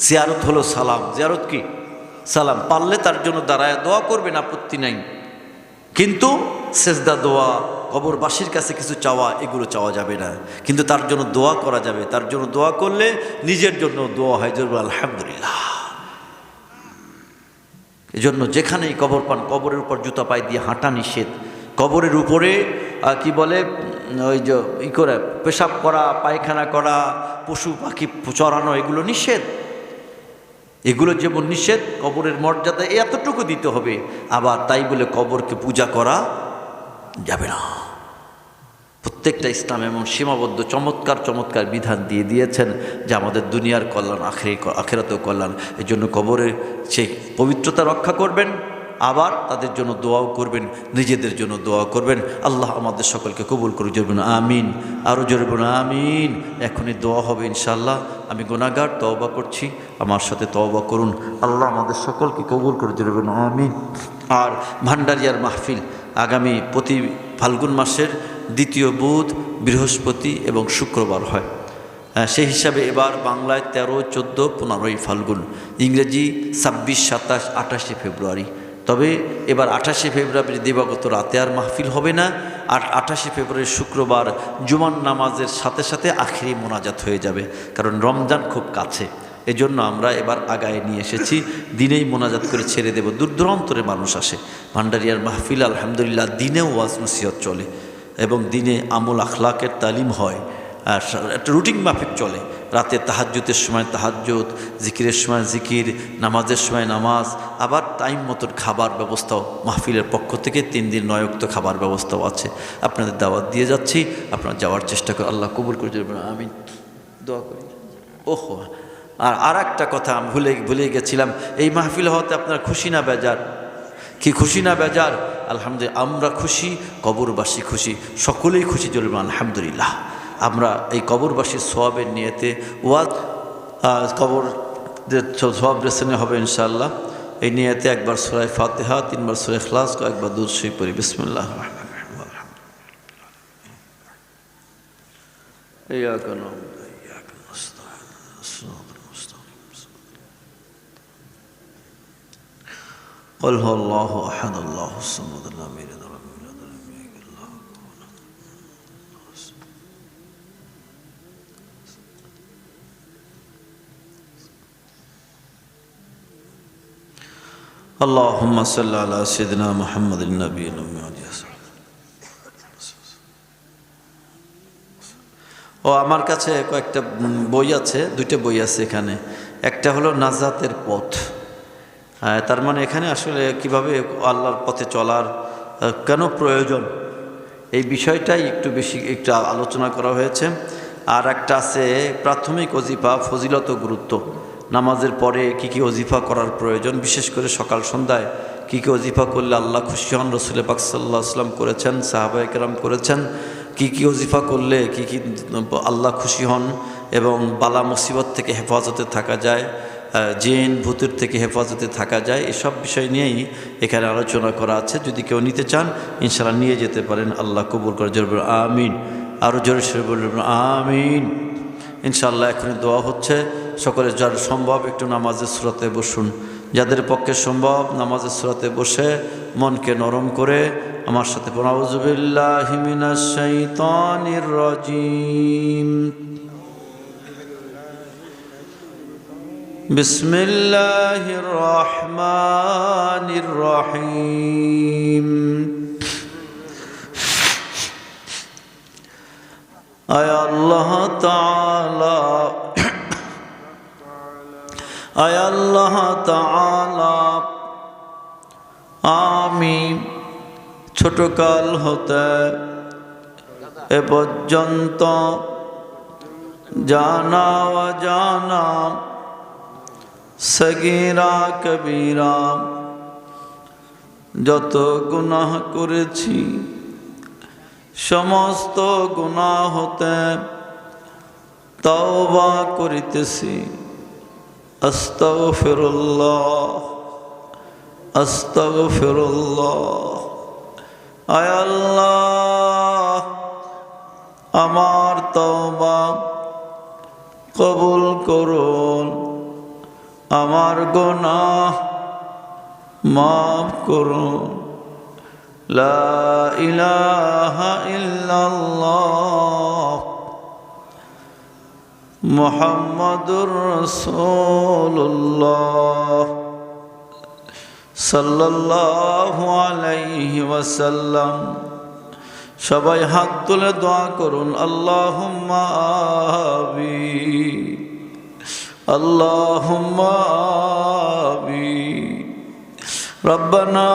জিয়ারত হলো সালাম। জিয়ারত কি? সালাম। পারলে তার জন্য দাঁড়ায় দোয়া করবেন, আপত্তি নাই। কিন্তু সেজদা দোয়া, কবরবাসীর কাছে কিছু চাওয়া, এগুলো চাওয়া যাবে না। কিন্তু তার জন্য দোয়া করা যাবে। তার জন্য দোয়া করলে নিজের জন্য দোয়া হয়, জরুর আলহামদুলিল্লাহ। এই জন্য যেখানেই কবর পান, কবরের উপর জুতা পায়ে দিয়ে হাঁটা নিষেধ। কবরের উপরে কি বলে, ওই যে করে পেশাব করা, পায়খানা করা, পশু পাখি চড়ানো, এগুলো নিষেধ। এগুলো যেমন নিষেধ, কবরের মর্যাদা এতটুকু দিতে হবে। আবার তাই বলে কবরকে পূজা করা যাবে না। প্রত্যেকটা ইসলাম এমন সীমাবদ্ধ চমৎকার চমৎকার বিধান দিয়ে দিয়েছেন যে আমাদের দুনিয়ার কল্যাণ, আখিরাতেও কল্যাণ। এই জন্য কবরের সেই পবিত্রতা রক্ষা করবেন, আবার তাদের জন্য দোয়াও করবেন, নিজেদের জন্য দোয়া করবেন। আল্লাহ আমাদের সকলকে কবুল করে জরবেন, আমিন। আরও জরবেন, আমিন। এখনই দোয়া হবে ইনশাআল্লাহ। আমি গুনাহগার, তওবা করছি, আমার সাথে তওবা করুন। আল্লাহ আমাদের সকলকে কবুল করে জরবেন, আমিন। আর ভান্ডারিয়ার মাহফিল আগামী প্রতি ফাল্গুন মাসের দ্বিতীয় বুধ, বৃহস্পতি এবং শুক্রবার হয়। সেই হিসাবে এবার বাংলায় 13, 14, 15 ফাল্গুন, ইংরেজি 26, 27, 28 ফেব্রুয়ারি। তবে এবার 28 ফেব্রুয়ারি দিবাগত রাতে আর মাহফিল হবে না। আর 28 ফেব্রুয়ারি শুক্রবার জুমার নামাজের সাথে সাথে আখিরি মোনাজাত হয়ে যাবে, কারণ রমজান খুব কাছে। এজন্য আমরা এবার আগায় নিয়ে এসেছি, দিনেই মোনাজাত করে ছেড়ে দেব। দূর দূরান্তরে মানুষ আসে ভান্ডারিয়ার মাহফিল। আলহামদুলিল্লাহ, দিনেও ওয়াজ নসিহত চলে এবং দিনে আমল আখলাকের তালিম হয়, আর একটা রুটিন মাফিক চলে। রাতে তাহাজ্জুদের সময় তাহাজ্জুদ, জিকিরের সময় জিকির, নামাজের সময় নামাজ, আবার টাইম মতন খাবার ব্যবস্থাও মাহফিলের পক্ষ থেকে 3 দিন নয়ক্ত খাবার ব্যবস্থাও আছে। আপনাদের দাওয়াত দিয়ে যাচ্ছি, আপনারা যাওয়ার চেষ্টা করে আল্লাহ কবুল করে দেবেন। আমি দোয়া করি। ওহো, আর একটা কথা আমি ভুলে গেছিলাম, এই মাহফিল হওয়াতে আপনার খুশি না বেজার? কি খুশি না বেজার? আলহামদুলিল্লাহ, আমরা খুশি, কবরবাসী খুশি, সকলেই খুশি, চলবে আলহামদুলিল্লাহ। আমরা এই কবরবাসীর সওয়াবের নিয়তে ওয়াজ কবর সওয়াব রেসনে হবে ইনশাআল্লাহ। এই নিয়তে একবার সূরা ফাতিহা, 3 বার সূরা ইখলাস, একবার দুরূদ শরীফ পড়ি। বিসমিল্লাহির রহমানির রহিম। ইয়াকা না'বুদু ওয়া ইয়াকা নাস্তাঈন, সিরাতাল মুস্তাকিম। قل هو الله أحد الله الصمد لم يلد ولم يولد ولم يكن له كفوا أحد. اللهم صل على سيدنا محمد النبي الأمي وعلى آله وصحبه. ও আমার কাছে কয়েকটা বই আছে, 2টা বই আছে এখানে। একটা হলো নাজাতের পথ, তার মানে এখানে আসলে কিভাবে আল্লাহর পথে চলার কেন প্রয়োজন, এই বিষয়টাই একটু আলোচনা করা হয়েছে। আর একটা আছে প্রাথমিক ওজিফা, ফজিলত ও গুরুত্ব, নামাজের পরে কি কি ওজিফা করার প্রয়োজন, বিশেষ করে সকাল সন্ধ্যায় কি কি ওজিফা করলে আল্লাহ খুশি হন, রসুল পাক সাল্লাল্লাহু আলাইহি ওয়াসাল্লাম করেছেন, সাহাবায়ে কেরাম করেছেন, কি কি ওজিফা করলে কি কি আল্লাহ খুশি হন এবং বালা মুসিবত থেকে হেফাজতে থাকা যায়, জিন ভূতের থেকে হেফাজতে থাকা যায়, এসব বিষয় নিয়েই এখানে আলোচনা করা আছে। যদি কেউ নিতে চান ইনশাআল্লাহ নিয়ে যেতে পারেন, আল্লাহ কবুল করে। জোরে বলুন আমিন, আরও জোরে সরে বলুন আমিন। ইনশাআল্লাহ এখনই দোয়া হচ্ছে, সকলে যার সম্ভব একটু নামাজের সূরাতে বসুন। যাদের পক্ষে সম্ভব নামাজের সূরাতে বসে মনকে নরম করে আমার সাথে পড়ুন, আউযু বিল্লাহি মিনাশ শাইতানির রাজিম, বিসমিল্লাহির রহমানির রহিম। আয় আল্লাহ তাআলা, আয় আল্লাহ তাআলা, আমি ছোটকাল হতে এ পর্যন্ত জানা অজানা, সগীরা কবীরা যত গুনাহ করেছি, সমস্ত গুনাহ হতে তওবা করিতেছি। আস্তাগফিরুল্লাহ, আস্তাগফিরুল্লাহ। আয় আল্লাহ, আমার তওবা কবুল করুন, আমার গুনাহ মাফ করুন। লা ইলাহা ইল্লাল্লাহ মুহাম্মাদুর রাসূলুল্লাহ সাল্লাল্লাহু আলাইহি ওয়াসাল্লাম। সবাই হাত তুলে দোয়া করুন, আল্লাহুম্মা আমিন, আল্লাহুম্মা আমিন। রব্বানা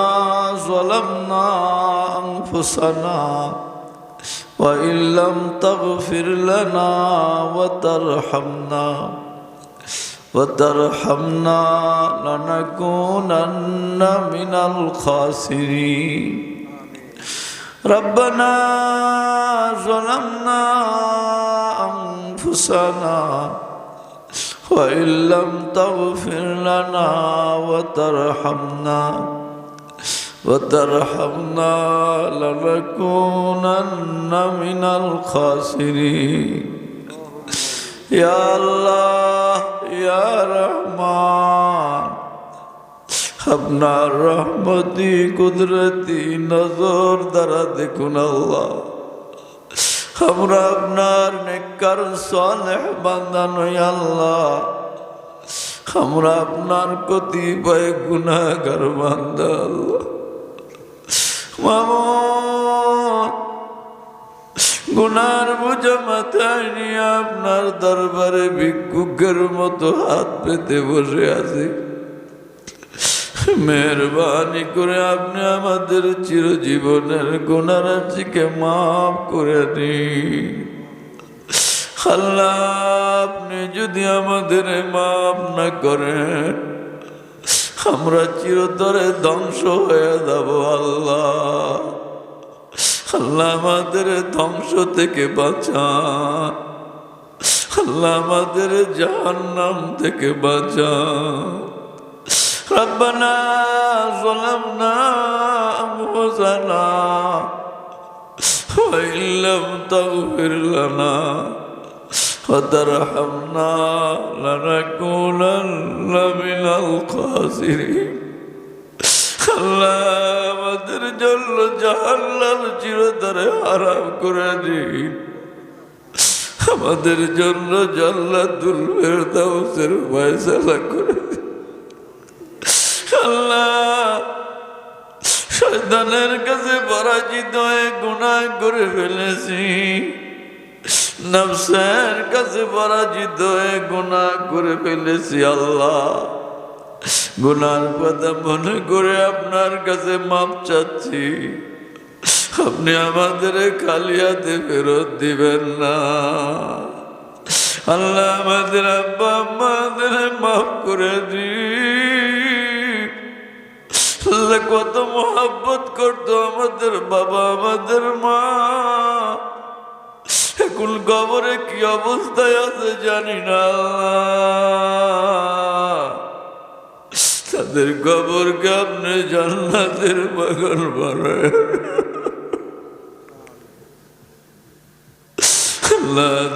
যালামনা আনফুসানা ওয়া ইল্লাম তাগফির লানা ওয়া তারহামনা লানাকুনান্না মিনাল খাসিরিন। রব্বানা যালামনা আনফুসানা ওয়া ইল্লাম তাগফির লানা ওয়া তারহামনা লানাকুনান্না মিনাল খাসিরিন। ইয়া আল্লাহ, ইয়া রহমান, আপনার রহমতি কুদরতি নজর দ্বারা দেখুন আল্লাহ, আমরা আপনার নেককার সালেহ বান্দা নই আল্লাহ, আমরা আপনার কতিপয় গুনাহগার বান্দা আল্লাহ। মামুন গুনার বোঝা মাথায় নিয়ে আপনার দরবারে ভিক্ষুকের মতো হাত পেতে বসে আছি। মেহরবানি করে আপনি আমাদের চিরজীবনের গুনারাজিকে মাফ করে দিন। আল্লাহ, আপনি যদি আমাদের মাফ না করেন আমরা চিরতরে ধ্বংস হয়ে যাব। আল্লাহ, আল্লাহ আমাদের ধ্বংস থেকে বাঁচান। আল্লাহ আমাদের জাহান্নাম থেকে বাঁচান। রব্বানা যালামনা আনফুসানা ওয়া ইল্লাম তাগফির লানা ওয়া তারহামনা লানাকুনান্না মিনাল খাসিরিন। আল্লাহ, আমাদের জন্য জাহান্নাম চিরতরে হারাম করে দিন। আমাদের জন্য জান্নাতুল ফেরদাউসের ফয়সালা করে দিন। আল্লাহ, শয়তানের কাছে পরাজিত হয়ে গুনাহ করে ফেলেছি, নফসের কাছে পরাজিত হয়ে গুনাহ করে ফেলেছি। আল্লাহ, গুনার কথা মনে করে আপনার কাছে মাপ চাচ্ছি। আপনি আমাদের খালি হাতে ফেরত দিবেন না। আল্লাহ, আমাদের আব্বা আমাদের মাফ করে দিন। আল্লাহ, কত মোহাব্বত করতো আমাদের বাবা আমাদের মা, এখন কবরে কি অবস্থায় আছে জানি না। তাদের কবরকে আপনি জান্নাতের বাগান বানায়।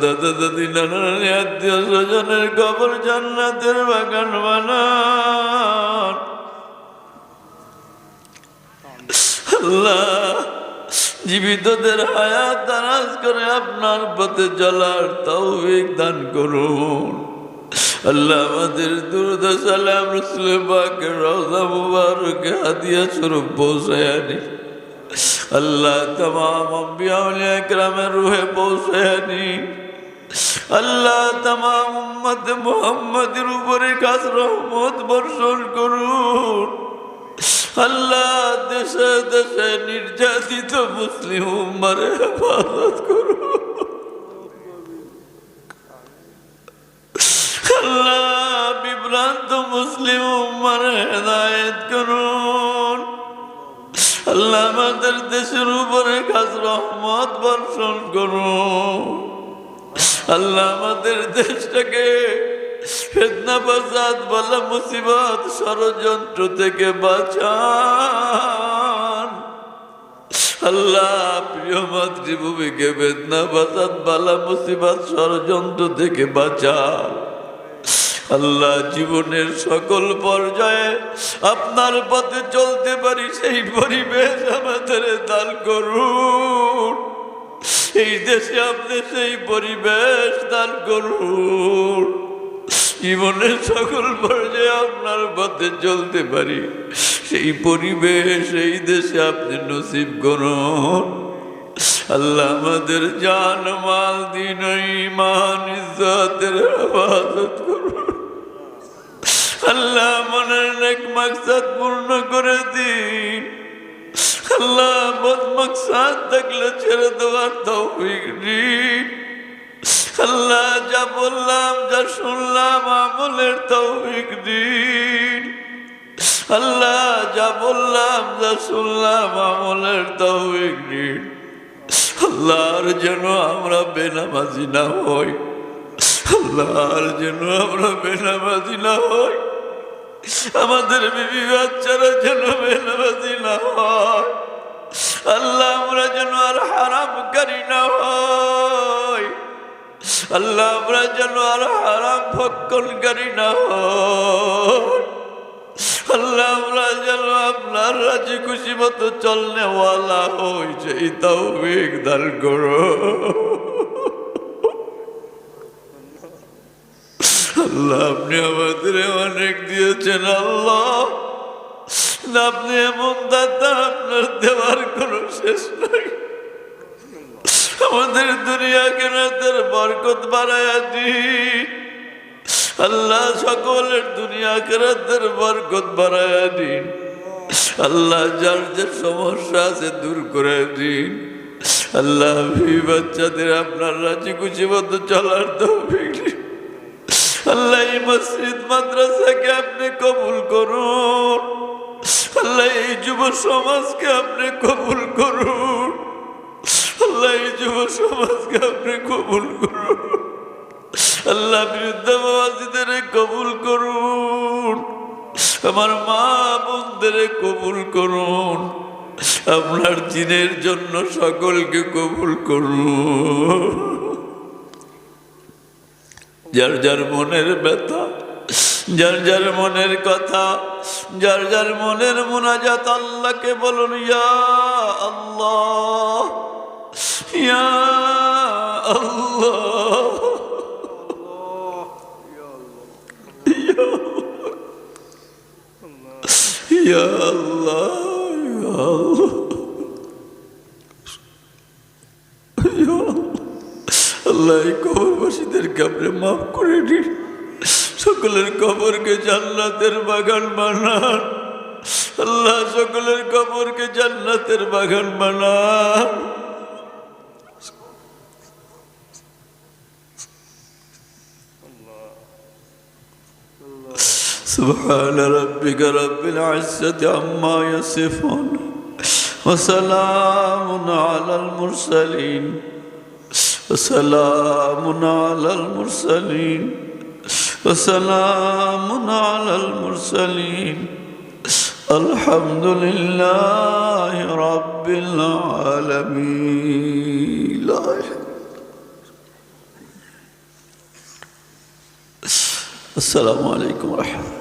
দাদা দাদি নানা নানি আত্মীয় স্বজনের কবর জান্নাতের বাগান বানান। আল্লাহ, জীবিতদের হায়াত দারাজ করে আপনার পথে চলার তৌফিক দান করুন। আল্লাহ, আমাদের দুরূদ ও সালাম রাসূল পাকের রওজা মুবারকে হাদিয়া স্বরূপ পৌঁছায় আনি। আল্লাহ, तमाम अंबिया औलिया इकरामेर रूहे पौঁছায় আনি। আল্লাহ, तमाम उम्मत মুহাম্মাদের উপরে খাস রহমত বর্ষণ করুন। আল্লাহ, দেশে দেশে নির্যাতিত মুসলিম উম্মার হেফাজত করুন। আল্লাহ, বিভ্রান্ত মুসলিম উম্মার হেদায়েত করুন। আল্লাহ, আমাদের দেশের উপরে খাস রহমত বর্ষণ করুন। আল্লাহ, আমাদের দেশটাকে ফিতনা ফাসাদ বালা মুসিবত ষড়যন্ত্র থেকে বাঁচান। আল্লাহ, প্রিয় মাতৃভূমিকে ফিতনা ফাসাদ বালা মুসিবত ষড়যন্ত্র থেকে বাঁচান। আল্লাহ, জীবনের সকল পর্যায়ে আপনার পথে চলতে পারি সেই পরিবেশ আমাদের দান করুন। এই দেশে আপনি সেই পরিবেশ দান করুন। জীবনের সকল পর্যায়ে আপনার পথে চলতে পারি সেই পরিবেশ এই দেশে আপনি নসিব করুন। আল্লাহ, আমাদের জান মাল দিন ঈমান ইজ্জতের হেফাজত করুন। আল্লাহ, মনের নেক মাকসাদ পূর্ণ করে দিন। আল্লাহ, বদ মাকসাদ থাকলে ছেড়ে দেওয়ার তৌফিক দিন। আল্লাহ, যা বললাম যা শুনলাম আমলের তৌফিক দিন। আল্লাহ, যা বললাম যা শুনলাম আমলের তৌফিক দিন। আল্লাহর যেন আমরা বেনামাজি না হই। আল্লাহর যেন আমরা বেনামাজি না হই। আমাদের বিবি বাচ্চারা যেন বেনামাজি না হয়। আল্লাহ, আমরা যেন আর হারামকারী না হই। আল্লাহ, আমরা যেন আর হারাম ভক্ষণকারী না হই। আল্লাহ, আমরা যেন আপনার রাজি খুশি মতো চলনেওয়ালা হই সেই তৌফিক দান করো। আল্লাহ, আপনি আমাদের অনেক দিয়েছেন। আল্লাহ, আপনি এমন দাতা, আপনার দেওয়ার কোনো শেষ নাই। আমাদের দুনিয়া কেনাদের বরকত বাড়ায়া দিন আল্লাহ, সকলের দুনিয়া কেনাদের বরকত বাড়ায়া দিন আল্লাহ, যার যে সমস্যা আছে দূর করে দিন আল্লাহ। বাচ্চাদের আপনার রাজি খুশি মতো চলার তৌফিক দিন আল্লাহ। এই মসজিদ মাদ্রাসাকে আপনি কবুল করুন আল্লাহ। এই যুব সমাজকে আপনি কবুল করুন আল্লাহ। এই যুব সমাজকে আপনি কবুল করুন আল্লাহ। বিরুদ্ধবাসীদের কবুল করুন, আমার মা বোনদের কবুল করুন, আপনার দিনের জন্য সকলকে কবুল করুন। যার যার মনের ব্যথা, যার যার মনের কথা, যার যার মনের মুনাজাত আল্লাহকে বলুন, ইয়া আল্লাহ, ইয়া আল্লাহ, ইয়া আল্লাহ, ইয়া আল্লাহ, আল্লাহ। এই কবরবাসীদেরকে আপনি মাফ করে দিন, সকলের কবরকে জান্নাতের বাগান বানান আল্লাহ, সকলের কবরকে জান্নাতের বাগান বানান। سبحان ربك رب العزة عما يصفون وسلام على المرسلين وسلام على المرسلين وسلام على المرسلين الحمد لله رب العالمين. السلام عليكم ورحمة الله.